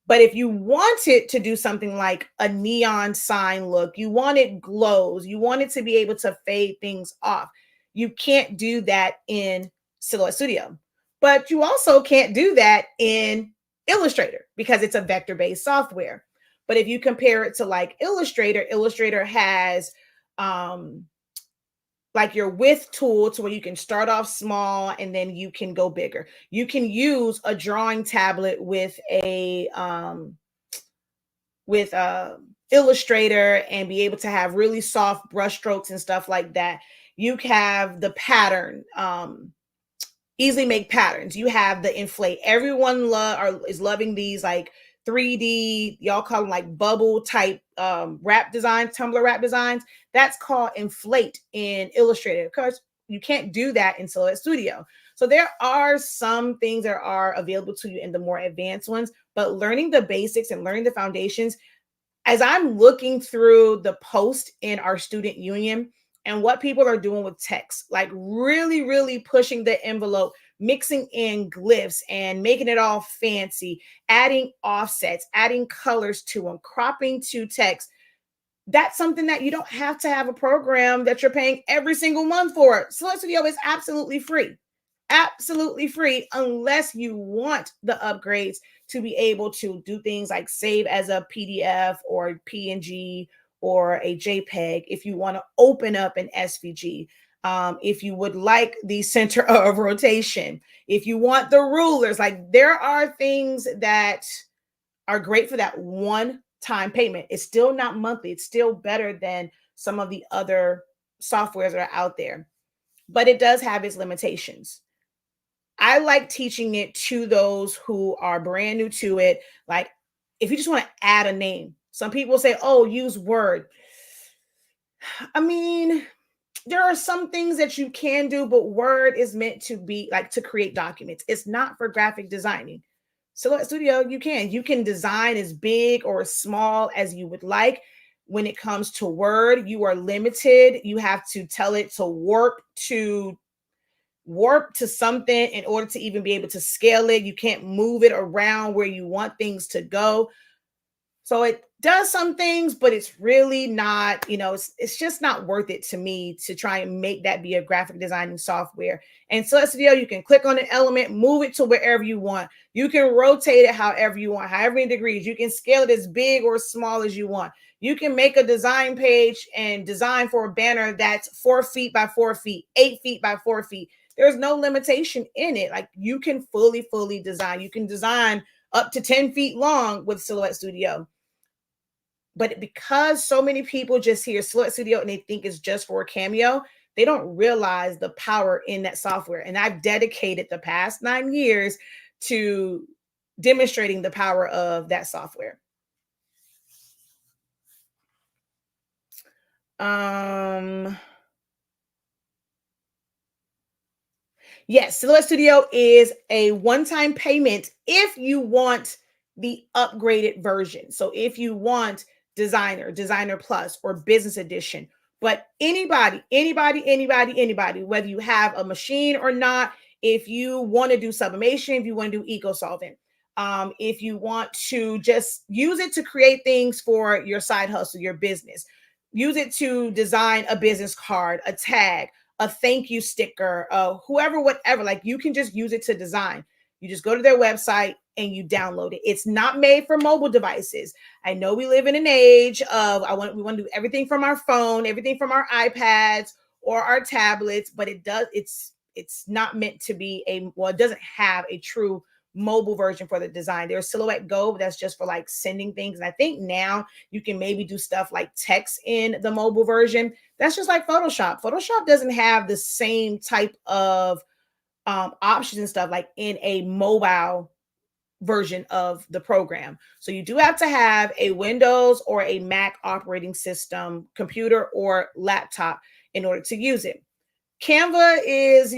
But if you wanted to do something like a neon sign look, you wanted glows, you wanted to be able to fade things off, you can't do that in Silhouette Studio. But you also can't do that in Illustrator because it's a vector-based software. But if you compare it to like Illustrator has like your width tool to where you can start off small and then you can go bigger. You can use a drawing tablet with Illustrator and be able to have really soft brush strokes and stuff like that. You have the pattern, easily make patterns. You have the inflate. Everyone is loving these like 3D, y'all call them like bubble type wrap designs, Tumblr wrap designs. That's called inflate in Illustrator. Of course, you can't do that in Silhouette Studio. So there are some things that are available to you in the more advanced ones, but learning the basics and learning the foundations, as I'm looking through the post in our student union and what people are doing with text, like really, really pushing the envelope, mixing in glyphs and making it all fancy, adding offsets, adding colors to them, cropping to text. That's something that you don't have to have a program that you're paying every single month for. Silhouette Studio is absolutely free. Absolutely free, unless you want the upgrades to be able to do things like save as a PDF or PNG or a JPEG. If you want to open up an SVG, if you would like the center of rotation, if you want the rulers, like there are things that are great for that one-time payment. It's still not monthly. It's still better than some of the other softwares that are out there, but it does have its limitations. I like teaching it to those who are brand new to it. Like if you just want to add a name, some people say, oh, use Word. I mean, there are some things that you can do, but Word is meant to be like to create documents. It's not for graphic designing. Silhouette Studio, you can design as big or as small as you would like. When it comes to Word, you are limited. You have to tell it to warp to something in order to even be able to scale it. You can't move it around where you want things to go. So it does some things, but it's really not, it's just not worth it to me to try and make that be a graphic designing software. And Silhouette Studio, you can click on an element, move it to wherever you want. You can rotate it however you want, however many degrees. You can scale it as big or small as you want. You can make a design page and design for a banner that's 4 feet by 4 feet, 8 feet by 4 feet. There's no limitation in it. Like you can fully design. You can design up to 10 feet long with Silhouette Studio. But because so many people just hear Silhouette Studio and they think it's just for a Cameo, they don't realize the power in that software. And I've dedicated the past 9 years to demonstrating the power of that software. Yes, Silhouette Studio is a one-time payment if you want the upgraded version. So if you want Designer Plus, or Business Edition, but anybody, whether you have a machine or not, if you want to do sublimation, if you want to do eco solvent, if you want to just use it to create things for your side hustle, your business, use it to design a business card, a tag, a thank you sticker, whoever, whatever. Like, you can just use it to design. You just go to their website and you download it. It's not made for mobile devices. I know we live in an age of we want to do everything from our phone, everything from our iPads or our tablets, but it's not meant to be it doesn't have a true mobile version for the design. There's Silhouette Go, but that's just for like sending things. And I think now you can maybe do stuff like text in the mobile version. That's just like Photoshop. Photoshop doesn't have the same type of options and stuff like in a mobile version of the program. So you do have to have a Windows or a Mac operating system, computer or laptop in order to use it. Canva is,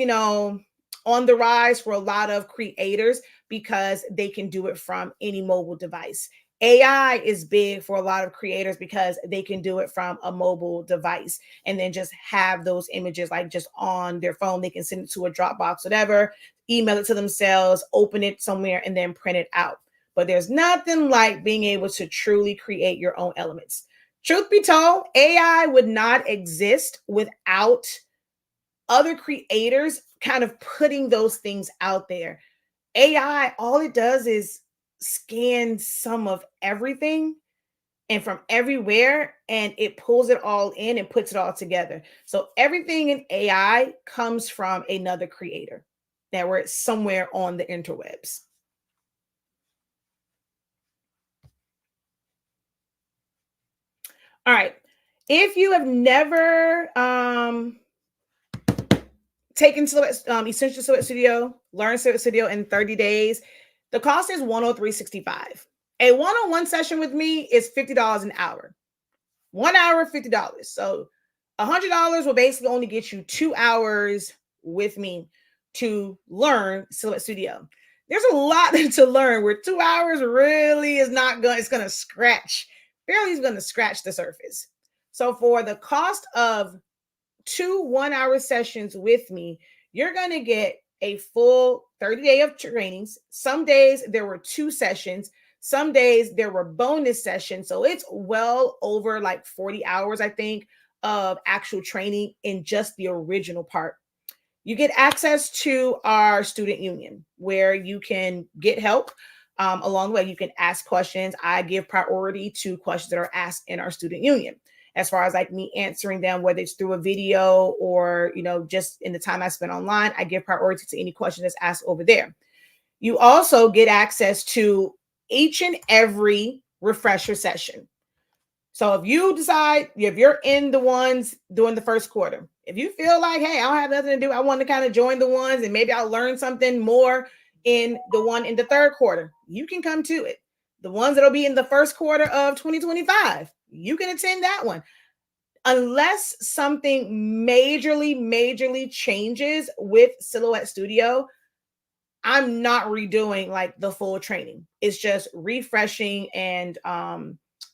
on the rise for a lot of creators because they can do it from any mobile device. AI is big for a lot of creators because they can do it from a mobile device and then just have those images like just on their phone. They can send it to a Dropbox, whatever, email it to themselves, open it somewhere, and then print it out. But there's nothing like being able to truly create your own elements. Truth be told, AI would not exist without other creators kind of putting those things out there. AI, all it does is scan some of everything and from everywhere, and it pulls it all in and puts it all together. So everything in AI comes from another creator that were somewhere on the interwebs. All right. If you have never taken Essential Silhouette Studio, learn Silhouette Studio in 30 days, the cost is $103.65. A one-on-one session with me is $50 an hour. 1 hour, $50. So $100 will basically only get you 2 hours with me to learn Silhouette Studio. There's a lot to learn where 2 hours really is not going, it's going to scratch, barely is going to scratch the surface. So for the cost of 2 1-hour sessions with me, you're going to get a full 30-day of trainings. Some days there were 2 sessions. Some days there were bonus sessions. So it's well over like 40 hours, I think, of actual training in just the original part. You get access to our student union where you can get help along the way. You can ask questions. I give priority to questions that are asked in our student union, as far as like me answering them, whether it's through a video or, just in the time I spend online. I give priority to any question that's asked over there. You also get access to each and every refresher session. So if you decide, if you're in the ones during the first quarter, if you feel like, hey, I don't have nothing to do, I want to kind of join the ones and maybe I'll learn something more in the one in the third quarter, you can come to it. The ones that'll be in the first quarter of 2025, you can attend that one. Unless something majorly changes with Silhouette Studio, I'm not redoing like the full training. It's just refreshing and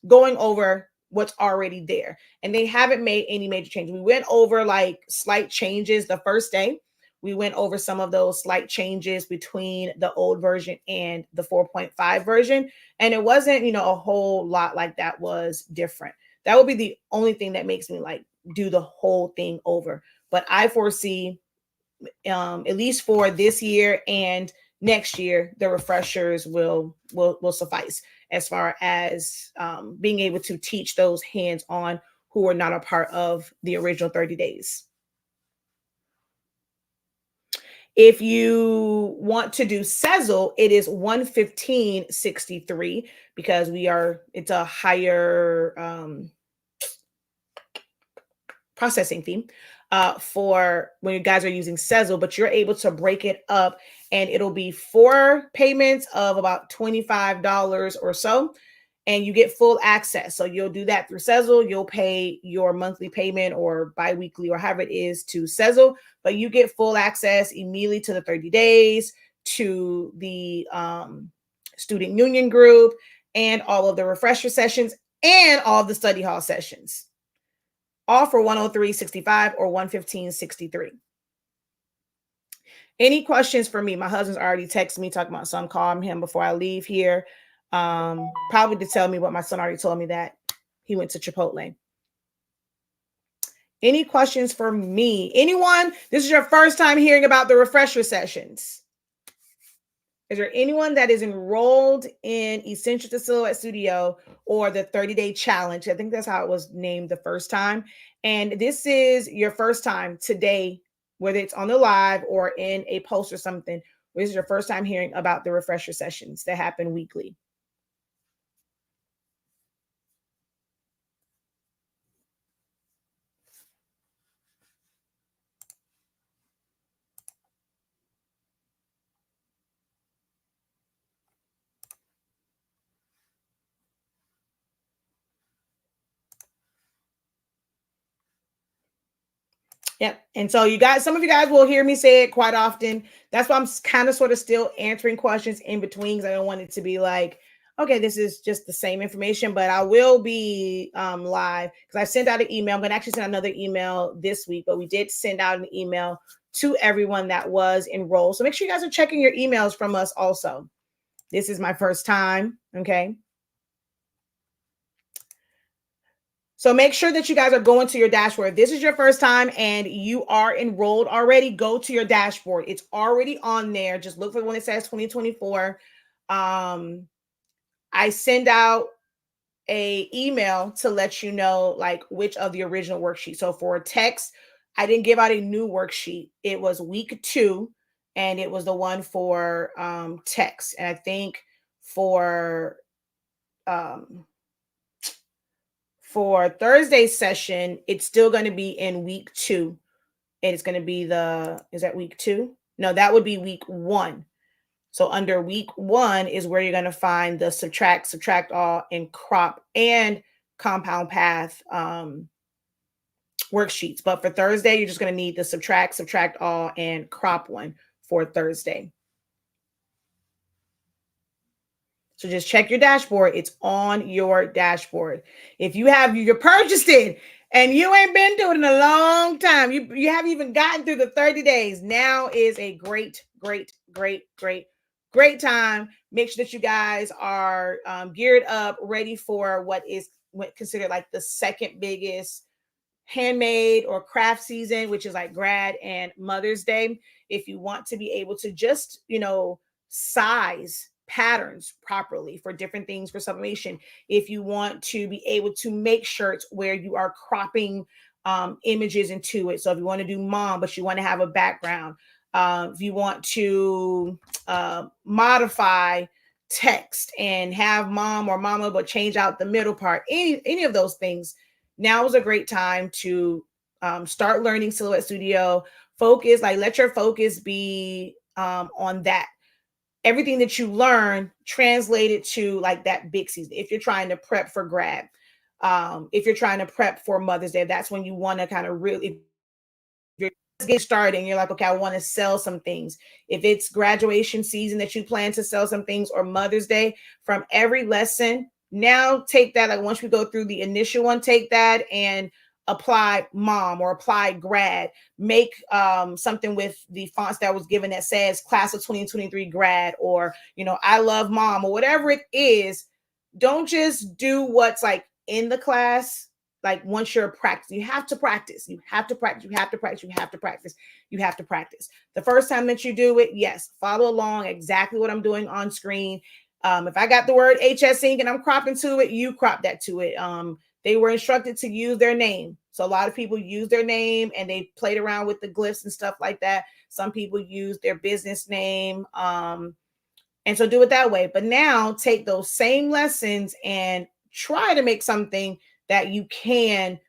going over what's already there. And they haven't made any major changes. We went over like slight changes the first day. We went over some of those slight changes between the old version and the 4.5 version. And it wasn't, a whole lot like that was different. That would be the only thing that makes me like do the whole thing over. But I foresee, at least for this year and next year, the refreshers will suffice as far as being able to teach those hands-on who are not a part of the original 30 days. If you want to do Sezzle, it is $115.63 because it's a higher processing fee for when you guys are using Sezzle, but you're able to break it up and it'll be 4 payments of about $25 or so. And you get full access. So you'll do that through Sezzle. You'll pay your monthly payment or biweekly or however it is to Sezzle, but you get full access immediately to the 30 days, to the student union group, and all of the refresher sessions and all of the study hall sessions. All for $103.65 or $115.63. Any questions for me? My husband's already texted me talking about some. Call him before I leave here. Probably to tell me what my son already told me, that he went to Chipotle. Any questions for me? Anyone? This is your first time hearing about the refresher sessions. Is there anyone that is enrolled in Essential to Silhouette Studio or the 30-day challenge? I think that's how it was named the first time. And this is your first time today, whether it's on the live or in a post or something. This is your first time hearing about the refresher sessions that happen weekly. Yep. And so you guys, some of you guys will hear me say it quite often. That's why I'm kind of sort of still answering questions in between, because I don't want it to be like, okay, this is just the same information, but I will be live because I sent out an email. I'm going to actually send another email this week, but we did send out an email to everyone that was enrolled. So make sure you guys are checking your emails from us also. This is my first time. Okay. So make sure that you guys are going to your dashboard. If this is your first time and you are enrolled already, go to your dashboard. It's already on there. Just look for when it says 2024. I send out a email to let you know like which of the original worksheets. So for text, I didn't give out a new worksheet. It was week 2, and it was the one for text. And I think for Thursday's session, it's still going to be in week 2. And it's going to be is that week 2? No, that would be week 1. So under week 1 is where you're going to find the subtract all, and crop and compound path worksheets. But for Thursday, you're just going to need the subtract all, and crop one for Thursday. So just check your dashboard. It's on your dashboard. If you purchased it and you ain't been doing it in a long time, you haven't even gotten through the 30 days, now is a great time. Make sure that you guys are geared up, ready for what considered like the second biggest handmade or craft season, which is like grad and Mother's Day. If you want to be able to just, size patterns properly for different things for sublimation, if you want to be able to make shirts where you are cropping images into it. So if you want to do mom, but you want to have a background, if you want to modify text and have mom or mama, but change out the middle part, any of those things, now is a great time to start learning Silhouette Studio. Focus, let your focus be on that. Everything that you learn, translate it to like that big season. If you're trying to prep for grad, if you're trying to prep for Mother's Day, that's when you want to kind of really, if you're getting started and you're like, okay, I want to sell some things. If it's graduation season that you plan to sell some things, or Mother's Day, from every lesson, now take that, like once we go through the initial one, take that and apply mom or apply grad. Make something with the fonts that was given that says class of 2023 grad, or I love mom, or whatever it is. Don't just do what's like in the class. Like once you're practicing, you have to practice. You have to practice. You have to practice. You have to practice. You have to practice. The first time that you do it, yes, follow along exactly what I'm doing on screen. If I got the word HSINK and I'm cropping to it, you crop that to it. They were instructed to use their name. So a lot of people use their name and they played around with the glyphs and stuff like that. Some people use their business name. And so do it that way. But now take those same lessons and try to make something that you can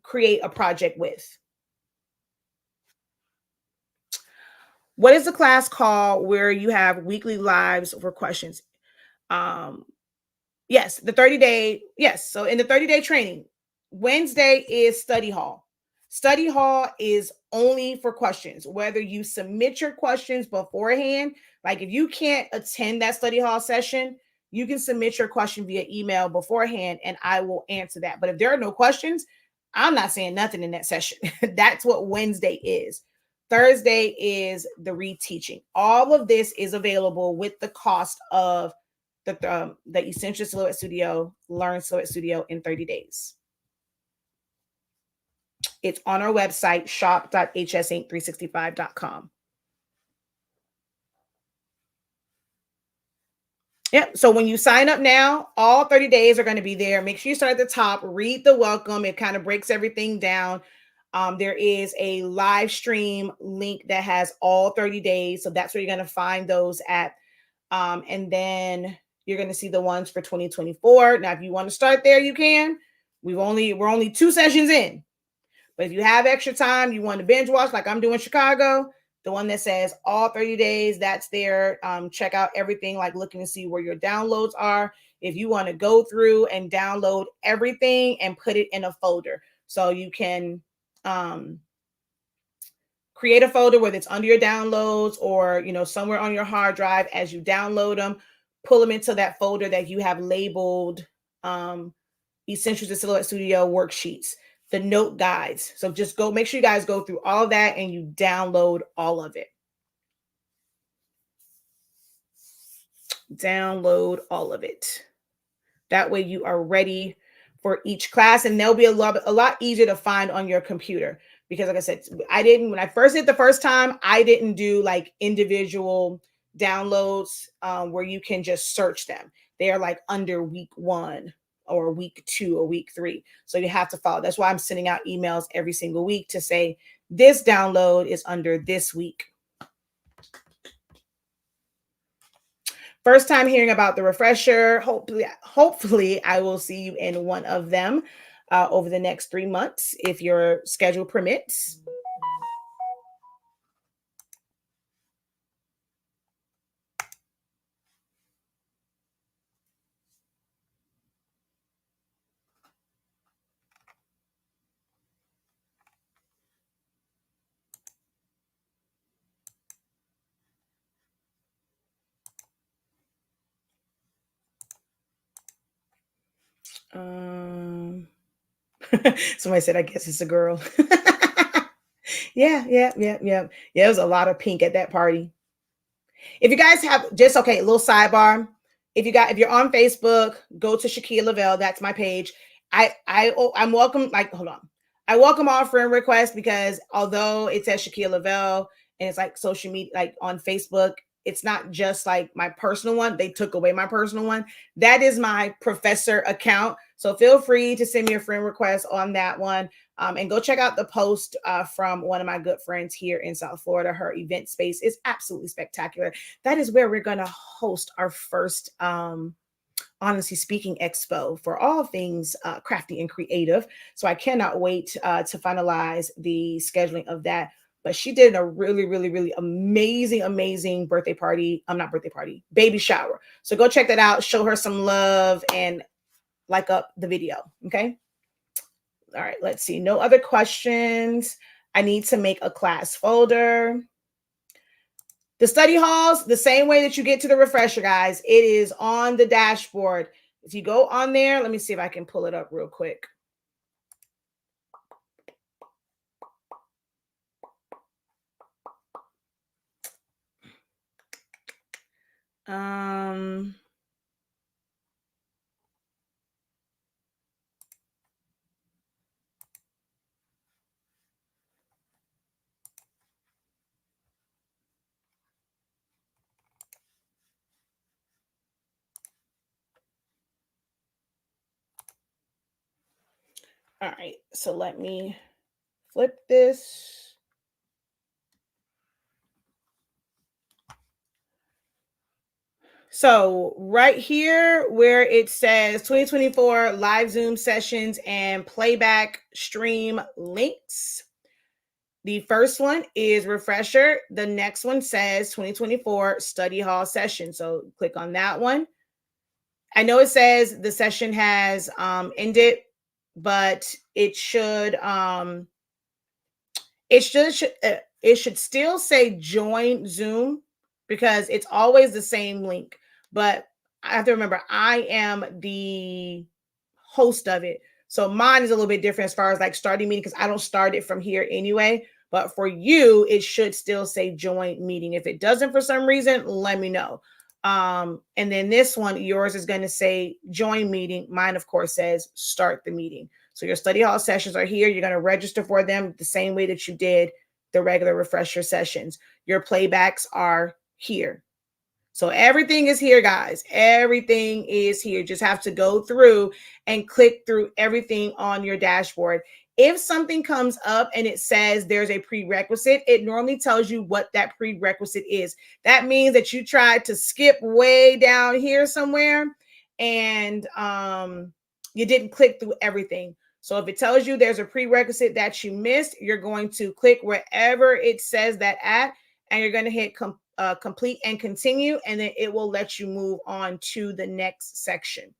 create a project with. What is the class called where you have weekly lives for questions? Yes, the 30-day. Yes. So in the 30-day training, Wednesday is study hall. Study hall is only for questions, whether you submit your questions beforehand. Like if you can't attend that study hall session, you can submit your question via email beforehand and I will answer that. But if there are no questions, I'm not saying nothing in that session. That's what Wednesday is. Thursday is the reteaching. All of this is available with the cost of the Essential Silhouette Studio, Learn Silhouette Studio in 30 days. It's on our website, shop.hsink365.com. Yep. So when you sign up now, all 30 days are going to be there. Make sure you start at the top, read the welcome. It kind of breaks everything down. There is a live stream link that has all 30 days. So that's where you're going to find those at. And then you're going to see the ones for 2024. Now, if you want to start there, you can. We're only 2 sessions in. But if you have extra time, you want to binge watch like I'm doing Chicago, the one that says all 30 days, that's there. Check out everything, like looking to see where your downloads are. If you want to go through and download everything and put it in a folder, so you can create a folder, whether it's under your downloads or, somewhere on your hard drive. As you download them, pull them into that folder that you have labeled Essentials to Silhouette Studio worksheets, the note guides. So just make sure you guys go through all of that and you download all of it. Download all of it. That way you are ready for each class, and they'll be a lot easier to find on your computer. Because like I said, when I first did the first time, I didn't do like individual downloads where you can just search them. They are like under week 1 or week 2 or week 3. So you have to follow. That's why I'm sending out emails every single week to say this download is under this week. First time hearing about the refresher. Hopefully I will see you in one of them over the next 3 months, if your schedule permits. Somebody said, I guess it's a girl. Yeah. There was a lot of pink at that party. If you guys have a little sidebar. If you're on Facebook, go to Shakia Lavelle. That's my page. I'm welcome. Hold on. I welcome all friend requests, because although it says Shakia Lavelle and it's like social media, like on Facebook, it's not just like my personal one. They took away my personal one. That is my professor account. So feel free to send me a friend request on that one. And go check out the post from one of my good friends here in South Florida. Her event space is absolutely spectacular. That is where we're going to host our first Honestly Speaking Expo for all things crafty and creative. So I cannot wait to finalize the scheduling of that. But she did a really, really, really amazing baby shower. So go check that out. Show her some love and like up the video. Okay. All right. Let's see. No other questions. I need to make a class folder. The study halls, the same way that you get to the refresher, guys, it is on the dashboard. If you go on there, let me see if I can pull it up real quick. All right, so let me flip this. So right here where it says 2024 live Zoom sessions and playback stream links, the first one is refresher. The next one says 2024 study hall session. So click on that one. I know it says the session has ended, but it should still say join Zoom, because it's always the same link. But I have to remember, I am the host of it. So mine is a little bit different as far as like starting meeting, because I don't start it from here anyway. But for you, it should still say join meeting. If it doesn't for some reason, let me know. And then this one, yours is going to say join meeting. Mine, of course, says start the meeting. So your study hall sessions are here. You're going to register for them the same way that you did the regular refresher sessions. Your playbacks are here. So everything is here, guys. Everything is here. Just have to go through and click through everything on your dashboard. If something comes up and it says there's a prerequisite, it normally tells you what that prerequisite is. That means that you tried to skip way down here somewhere and you didn't click through everything. So if it tells you there's a prerequisite that you missed, you're going to click wherever it says that at, and you're going to hit complete and continue, and then it will let you move on to the next section.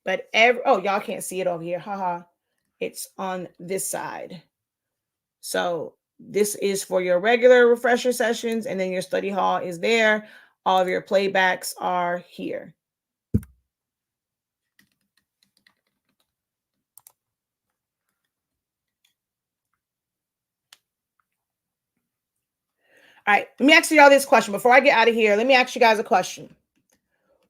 But y'all can't see it over here. Haha. It's on this side. So this is for your regular refresher sessions, and then your study hall is there. All of your playbacks are here. All right, let me ask y'all this question before I get out of here. Let me ask you guys a question.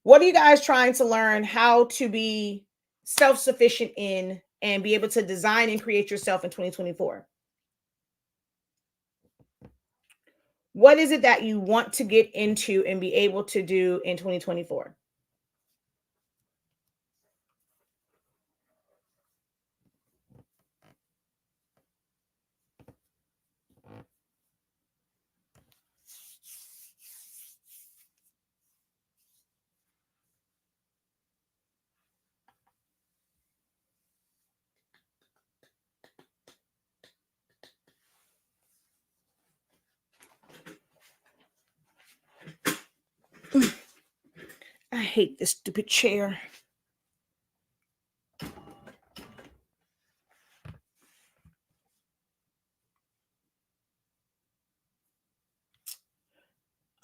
What are you guys trying to learn how to be self-sufficient in and be able to design and create yourself in 2024? What is it that you want to get into and be able to do in 2024? I hate this stupid chair.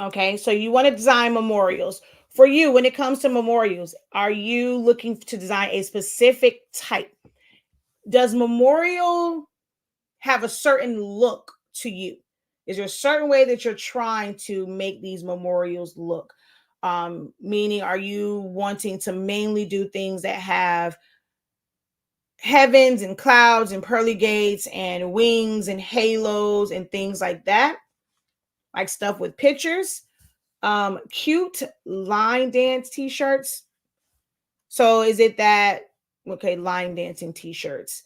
Okay, so you want to design memorials. For you, when it comes to memorials, are you looking to design a specific type? Does memorial have a certain look to you? Is there a certain way that you're trying to make these memorials look? Meaning, are you wanting to mainly do things that have heavens and clouds and pearly gates and wings and halos and things like that? Like stuff with pictures? Cute line dance t-shirts. So is it that, okay, line dancing t-shirts?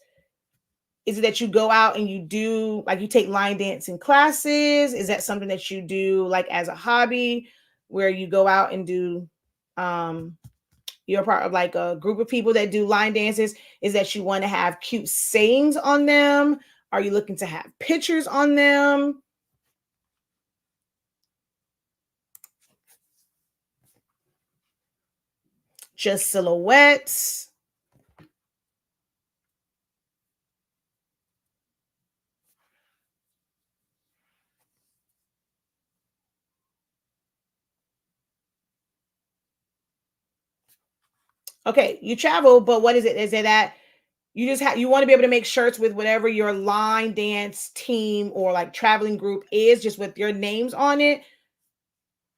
Is it that you go out and you do, like, you take line dancing classes? Is that something that you do like as a hobby where you go out and do, you're part of like a group of people that do line dances? Is that you want to have cute sayings on them? Are you looking to have pictures on them? Just silhouettes? Okay, you travel, but what is it? Is it that you just have, you want to be able to make shirts with whatever your line dance team or like traveling group is, just with your names on it?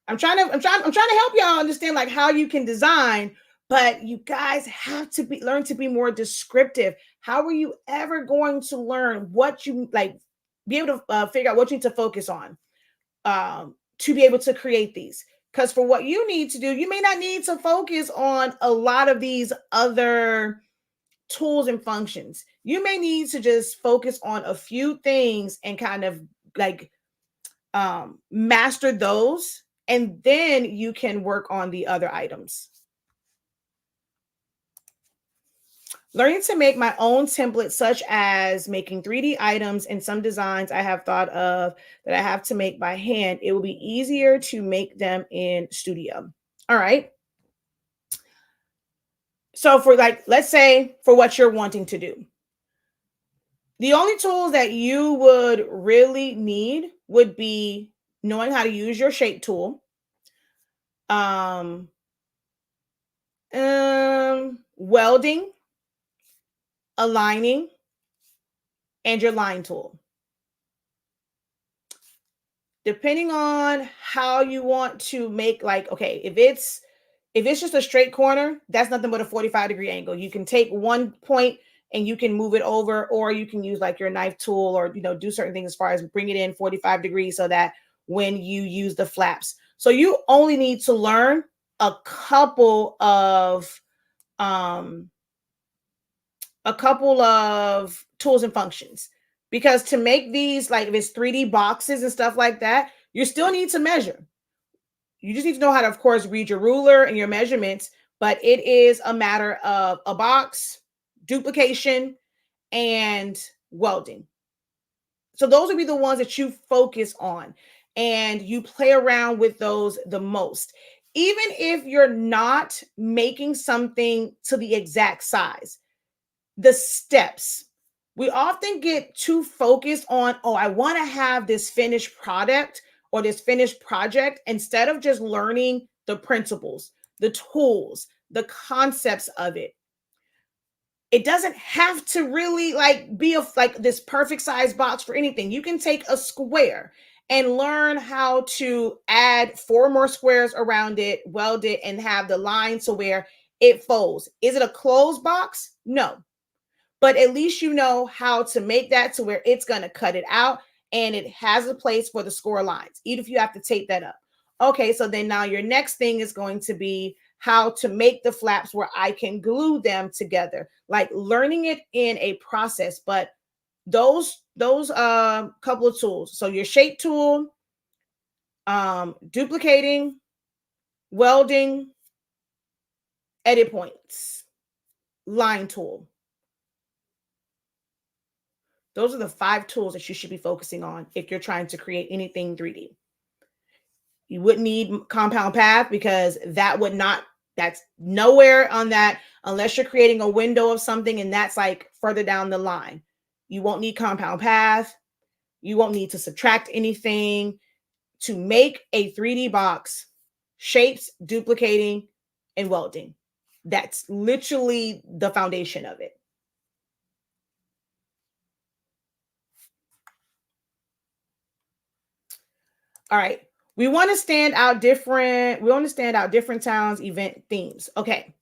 I'm trying to help y'all understand like how you can design, but you guys have to learn to be more descriptive. How are you ever going to learn what you like, be able to figure out what you need to focus on to be able to create these? Because for what you need to do, you may not need to focus on a lot of these other tools and functions. You may need to just focus on a few things and kind of like master those, and then you can work on the other items. Learning to make my own templates, such as making 3D items and some designs I have thought of that I have to make by hand. It will be easier to make them in studio. All right. So for like, let's say for what you're wanting to do, the only tools that you would really need would be knowing how to use your shape tool, um, welding, aligning, and your line tool. Depending on how you want to make, like, okay, if it's If it's just a straight corner, that's nothing but a 45-degree angle. You can take one point and you can move it over, or you can use like your knife tool, or do certain things as far as bring it in 45 degrees so that when you use the flaps. So you only need to learn a couple of um tools and functions, because to make these, like if it's 3D boxes and stuff like that, you still need to measure. You just need to know how to, of course, read your ruler and your measurements, but it is a matter of a box, duplication, and welding. So those would be the ones that you focus on and you play around with those the most. Even if you're not making something to the exact size, the steps. We often get too focused on, oh, I want to have this finished product or this finished project, instead of just learning the principles, the tools, the concepts of it. It doesn't have to really like be like this perfect size box for anything. You can take a square and learn how to add 4 more squares around it, weld it, and have the line to where it folds. Is it a closed box? No. But at least you know how to make that to where it's going to cut it out and it has a place for the score lines, even if you have to tape that up. Okay, so then now your next thing is going to be how to make the flaps where I can glue them together, like learning it in a process. But those couple of tools, so your shape tool, duplicating, welding, edit points, line tool. Those are the 5 tools that you should be focusing on if you're trying to create anything 3D. You wouldn't need compound path, because that's nowhere on that, unless you're creating a window of something and that's like further down the line. You won't need compound path. You won't need to subtract anything to make a 3D box. Shapes, duplicating, and welding. That's literally the foundation of it. All right. We want to stand out different. We want to stand out different towns, event themes. Okay.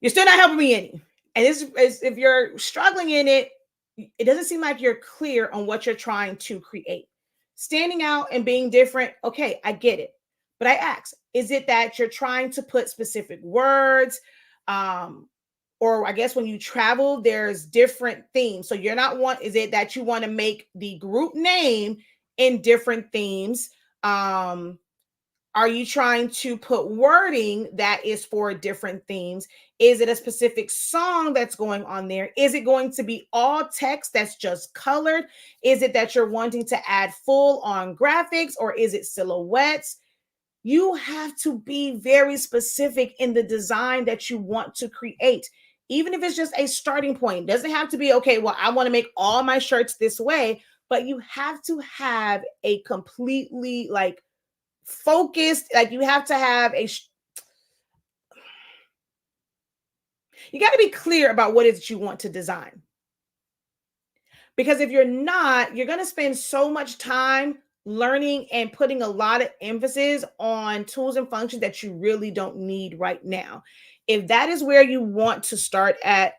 You're still not helping me any. And this is, if you're struggling in it, it doesn't seem like you're clear on what you're trying to create. Standing out and being different. Okay, I get it. But I ask, is it that you're trying to put specific words? Or I guess when you travel, there's different themes. So you're not is it that you want to make the group name in different themes? Are you trying to put wording that is for different themes? Is it a specific song that's going on there? Is it going to be all text that's just colored? Is it that you're wanting to add full on graphics, or is it silhouettes? You have to be very specific in the design that you want to create. Even if it's just a starting point, it doesn't have to be, okay, well, I want to make all my shirts this way, but you have to have a completely like focused, like you have to have you got to be clear about what it is you want to design. Because if you're not, you're going to spend so much time learning and putting a lot of emphasis on tools and functions that you really don't need right now. If that is where you want to start at,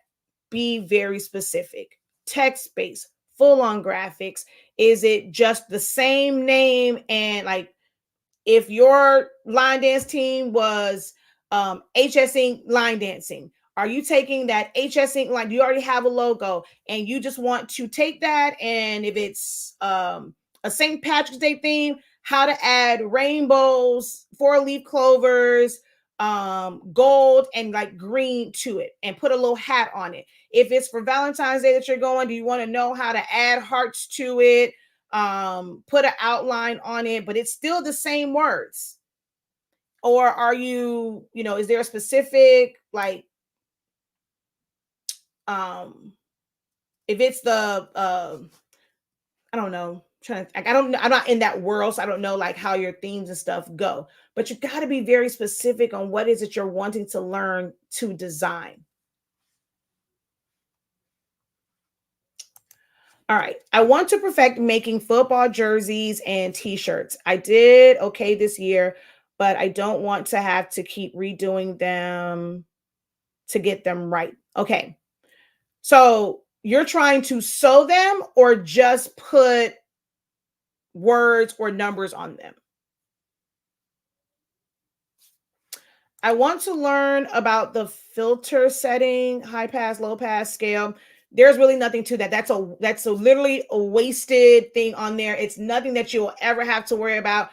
be very specific. Text-based, full-on graphics. Is it just the same name? And like, if your line dance team was HSINK line dancing, are you taking that HSINK line? You already have a logo and you just want to take that. And if it's a St. Patrick's Day theme, how to add rainbows, 4-leaf clovers, gold and like green to it, and put a little hat on it. If it's for Valentine's Day that you're going, do you want to know how to add hearts to it? Put an outline on it, but it's still the same words? Or are you, is there a specific like if it's the I don't know, I'm not in that world, so I don't know like how your themes and stuff go, but you got to be very specific on what is it you're wanting to learn to design. All right. I want to perfect making football jerseys and t-shirts. I did okay this year. but I don't want to have to keep redoing them to get them right. Okay. So you're trying to sew them or just put words or numbers on them? I want to learn about the filter setting, high pass, low pass scale. There's really nothing to that. That's a literally a wasted thing on there. It's nothing that you'll ever have to worry about.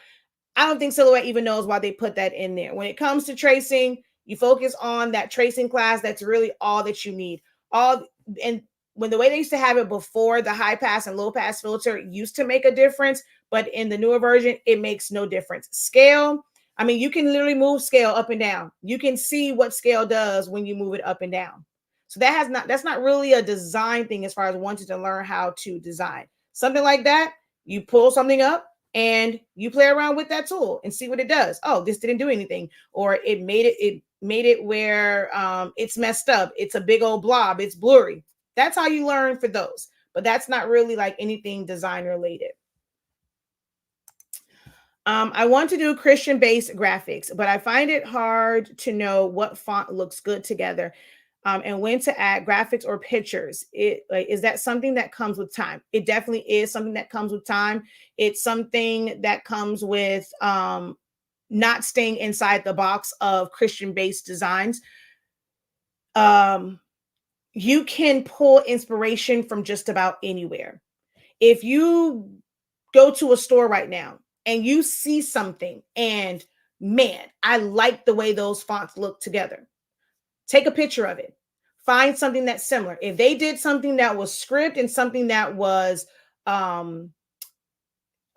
I don't think Silhouette even knows why they put that in there. When it comes to tracing, you focus on that tracing class. That's really all that you need. All and when the way they used to have it before, the high pass and low pass filter used to make a difference, but in the newer version, it makes no difference. Scale, I mean, you can literally move scale up and down. You can see what scale does when you move it up and down. So that's not really a design thing as far as wanting to learn how to design. Something like that, you pull something up and you play around with that tool and see what it does. Oh, this didn't do anything, or it made it where it's messed up. It's a big old blob. It's blurry. That's how you learn for those. But that's not really like anything design related. I want to do Christian-based graphics, but I find it hard to know what font looks good together, and when to add graphics or pictures. Is that something that comes with time? It definitely is something that comes with time. It's something that comes with not staying inside the box of Christian-based designs. You can pull inspiration from just about anywhere. If you go to a store right now and you see something and man, I like the way those fonts look together, take a picture of it. Find something that's similar. If they did something that was script and something that was um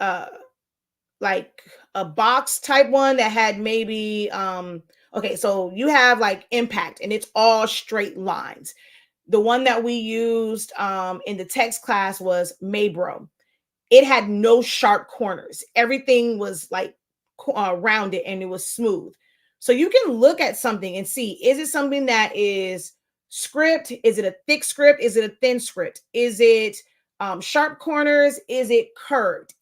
uh like a box type one that had maybe okay, so you have like impact and it's all straight lines. The one that we used in the text class was Maybro. It had no sharp corners. Everything was like rounded and it was smooth. So you can look at something and see, is it something that is script? Is it a thick script? Is it a thin script? Is it sharp corners? Is it curved?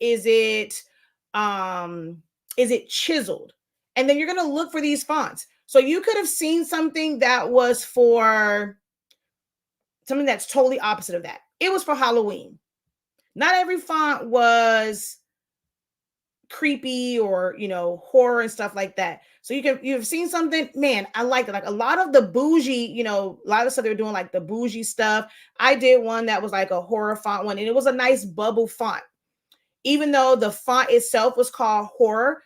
Um, is it chiseled? And then you're going to look for these fonts. So you could have seen something that was for something that's totally opposite of that. It was for Halloween. Not every font was creepy or horror and stuff like that. So you've seen something, man, I like it. Like a lot of the bougie, a lot of stuff they were doing, like the bougie stuff. I did one that was like a horror font one, and it was a nice bubble font. Even though the font itself was called horror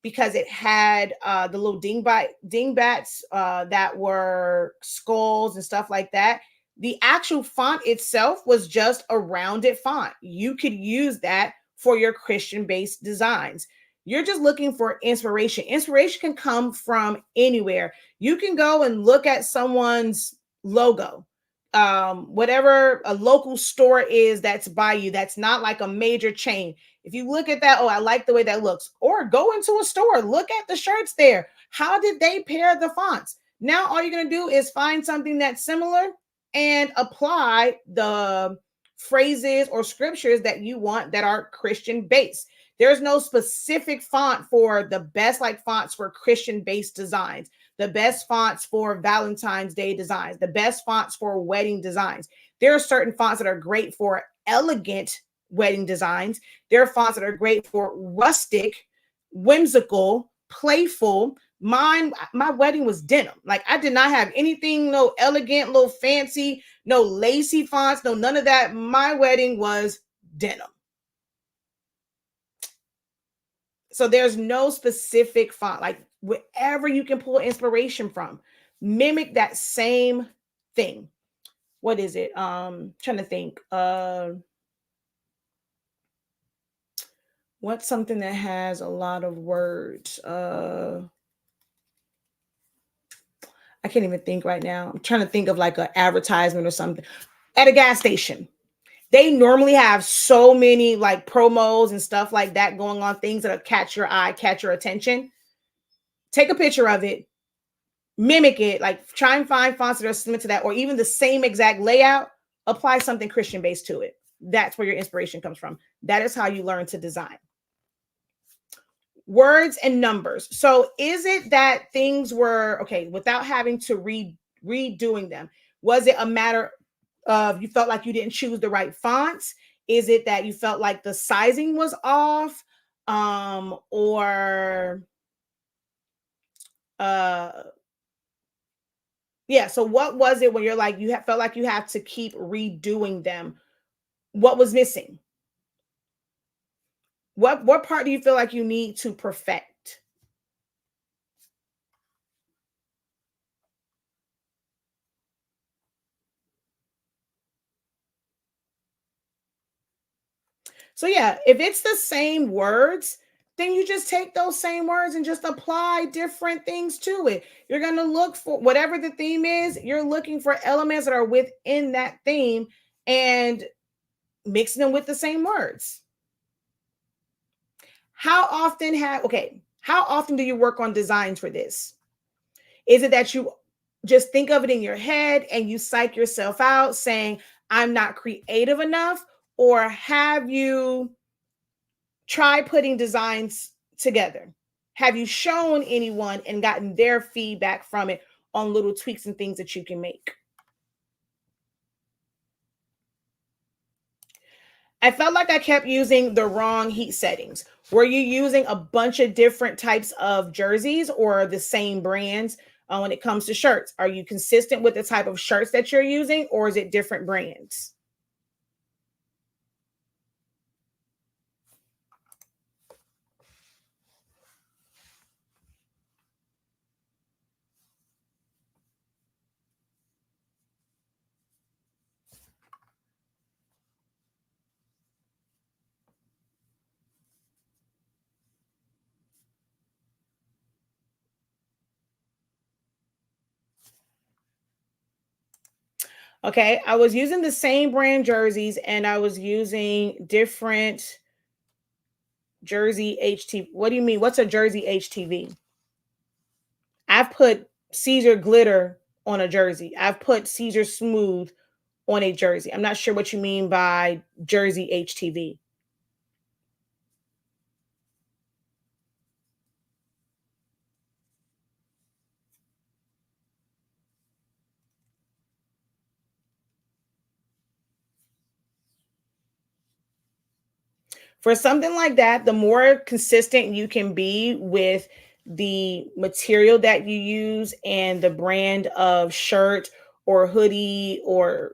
because it had the little dingbats that were skulls and stuff like that. The actual font itself was just a rounded font. You could use that for your Christian-based designs. You're just looking for inspiration. Inspiration can come from anywhere. You can go and look at someone's logo, whatever a local store is that's by you, that's not like a major chain. If you look at that, oh, I like the way that looks. Or go into a store, look at the shirts there. How did they pair the fonts? Now all you're going to do is find something that's similar and apply the phrases or scriptures that you want that are Christian based. There's no specific font for the best like fonts for Christian based designs, the best fonts for Valentine's Day designs, the best fonts for wedding designs. There are certain fonts that are great for elegant wedding designs. There are fonts that are great for rustic, whimsical, playful. My wedding was denim. Like I did not have anything, no elegant, little fancy, no lacy fonts, no none of that. My wedding was denim. So there's no specific font, like wherever you can pull inspiration from, mimic that same thing. What is it? Trying to think. What's something that has a lot of words? I can't even think right now. I'm trying to think of like an advertisement or something at a gas station. They normally have so many like promos and stuff like that going on, things that'll catch your eye, catch your attention. Take a picture of it, mimic it, like try and find fonts that are similar to that, or even the same exact layout, apply something Christian based to it. That's where your inspiration comes from. That is how you learn to design. Words and numbers. So is it that things were okay without having to redoing them? Was it a matter of you felt like you didn't choose the right fonts? Is it that you felt like the sizing was off? Or uh yeah, so what was it when you're like felt like you have to keep redoing them? What was missing? What part do you feel like you need to perfect? So yeah, if it's the same words, then you just take those same words and just apply different things to it. You're going to look for whatever the theme is, you're looking for elements that are within that theme and mixing them with the same words. How often do you work on designs for this? Is it that you just think of it in your head and you psych yourself out saying, I'm not creative enough? Or have you tried putting designs together? Have you shown anyone and gotten their feedback from it on little tweaks and things that you can make? I felt like I kept using the wrong heat settings. Were you using a bunch of different types of jerseys or the same brands when it comes to shirts? Are you consistent with the type of shirts that you're using, or is it different brands? Okay, I was using the same brand jerseys and I was using different jersey HT. What do you mean? What's a jersey HTV? I've put Caesar glitter on a jersey. I've put Caesar smooth on a jersey. I'm not sure what you mean by jersey HTV. For something like that, the more consistent you can be with the material that you use and the brand of shirt or hoodie or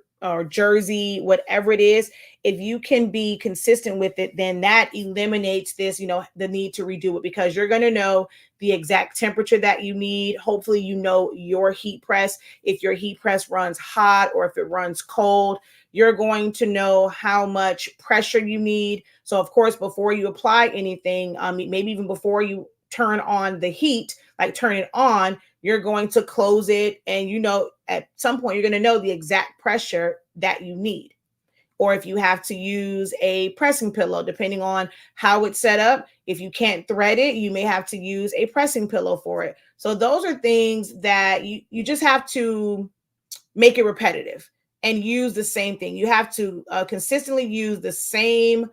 jersey, whatever it is, if you can be consistent with it, then that eliminates this, the need to redo it because you're going to know the exact temperature that you need. Hopefully, you know your heat press. If your heat press runs hot or if it runs cold, you're going to know how much pressure you need. So, of course, before you apply anything, maybe even before you turn on the heat, like turn it on, you're going to close it. And, at some point, you're going to know the exact pressure that you need. Or if you have to use a pressing pillow, depending on how it's set up, if you can't thread it, you may have to use a pressing pillow for it. So, those are things that you just have to make it repetitive and use the same thing. You have to consistently use the same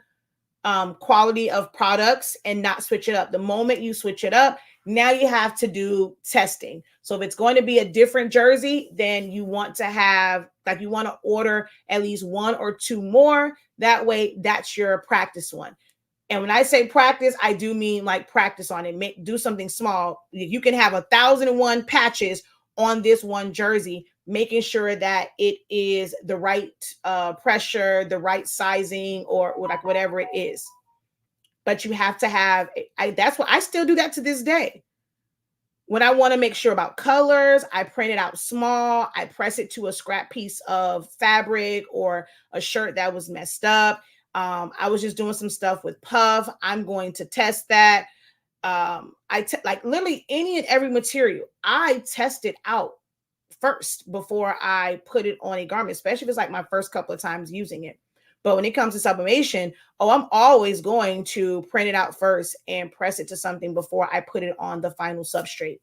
quality of products and not switch it up. The moment you switch it up, now you have to do testing. So if it's going to be a different jersey, then you want to have, like, you want to order at least one or two more. That way, that's your practice one. And when I say practice, I do mean like practice on it. Do something small. You can have 1,001 patches on this one jersey, making sure that it is the right pressure, the right sizing, or like whatever it is. But you have to have. That's what I still do that to this day. When I want to make sure about colors, I print it out small. I press it to a scrap piece of fabric or a shirt that was messed up. I was just doing some stuff with puff. I'm going to test that. Like literally any and every material. I test it out first before I put it on a garment, especially if it's like my first couple of times using it. But when it comes to sublimation, I'm always going to print it out first and press it to something before I put it on the final substrate.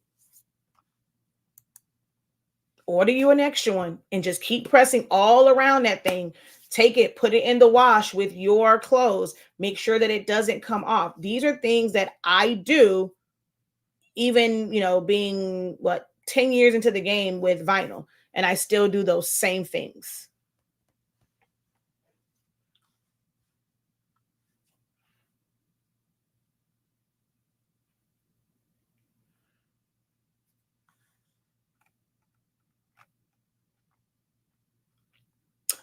Order you an extra one and just keep pressing all around that thing Take it, put it in the wash with your clothes. Make sure that it doesn't come off. These are things that I do, even, being 10 years into the game with vinyl, and I still do those same things.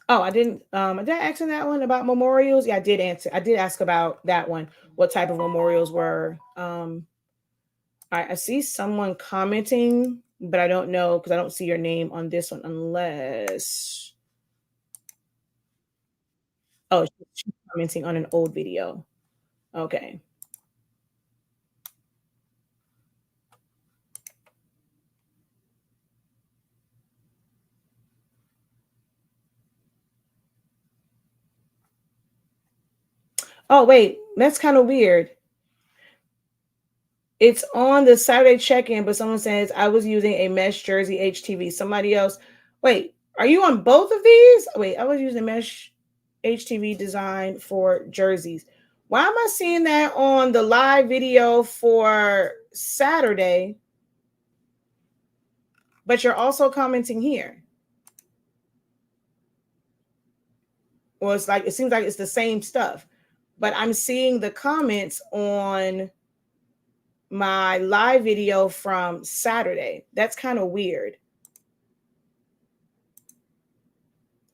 Oh, I didn't. Did I ask that one about memorials? Yeah, I did answer. I did ask about that one. What type of memorials were? I see someone commenting, but I don't know because I don't see your name on this one unless. Oh, she's commenting on an old video. Okay. Oh, wait, that's kind of weird. It's on the Saturday check-in, but someone says I was using a mesh jersey HTV. Somebody else. Wait, are you on both of these? Wait, I was using mesh HTV design for jerseys. Why am I seeing that on the live video for Saturday? But you're also commenting here. Or it seems like it's the same stuff. But I'm seeing the comments on my live video from Saturday. That's kind of weird.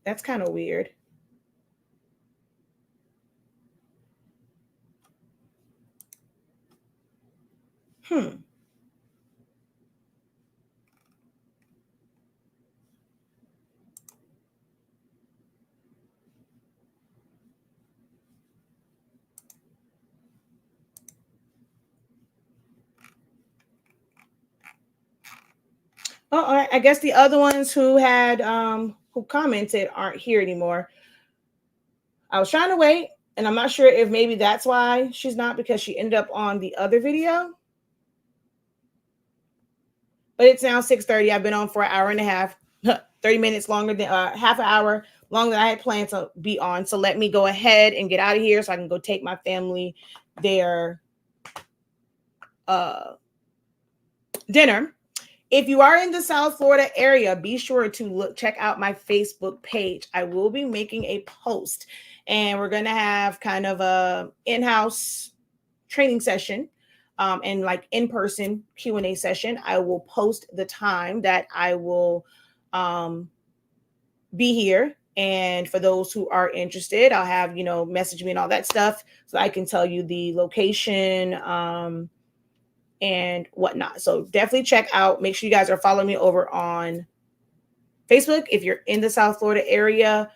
That's kind of weird. Hmm. Oh, I guess the other ones who commented aren't here anymore. I was trying to wait, and I'm not sure if maybe that's why she's not, because she ended up on the other video. But it's now 6:30. I've been on for an hour and a half, 30 minutes longer than half an hour longer than I had planned to be on. So let me go ahead and get out of here so I can go take my family their dinner. If you are in the South Florida area, be sure to check out my Facebook page. I will be making a post, and we're going to have kind of a in-house training session and like in-person Q&A session. I will post the time that I will be here. And for those who are interested, I'll have, message me and all that stuff so I can tell you the location and whatnot. So definitely check out. Make sure you guys are following me over on Facebook. If you're in the South Florida area,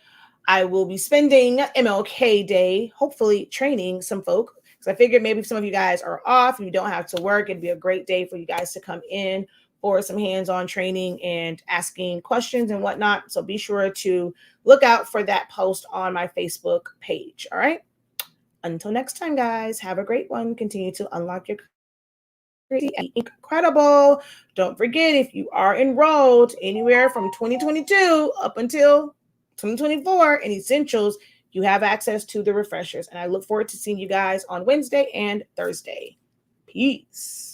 I will be spending MLK Day, hopefully training some folk. Because I figured maybe if some of you guys are off and you don't have to work, it'd be a great day for you guys to come in for some hands-on training and asking questions and whatnot. So be sure to look out for that post on my Facebook page. All right. Until next time, guys, have a great one. Continue to unlock your incredible. Don't forget, if you are enrolled anywhere from 2022 up until 2024 in essentials, you have access to the refreshers. And I look forward to seeing you guys on Wednesday and Thursday. Peace.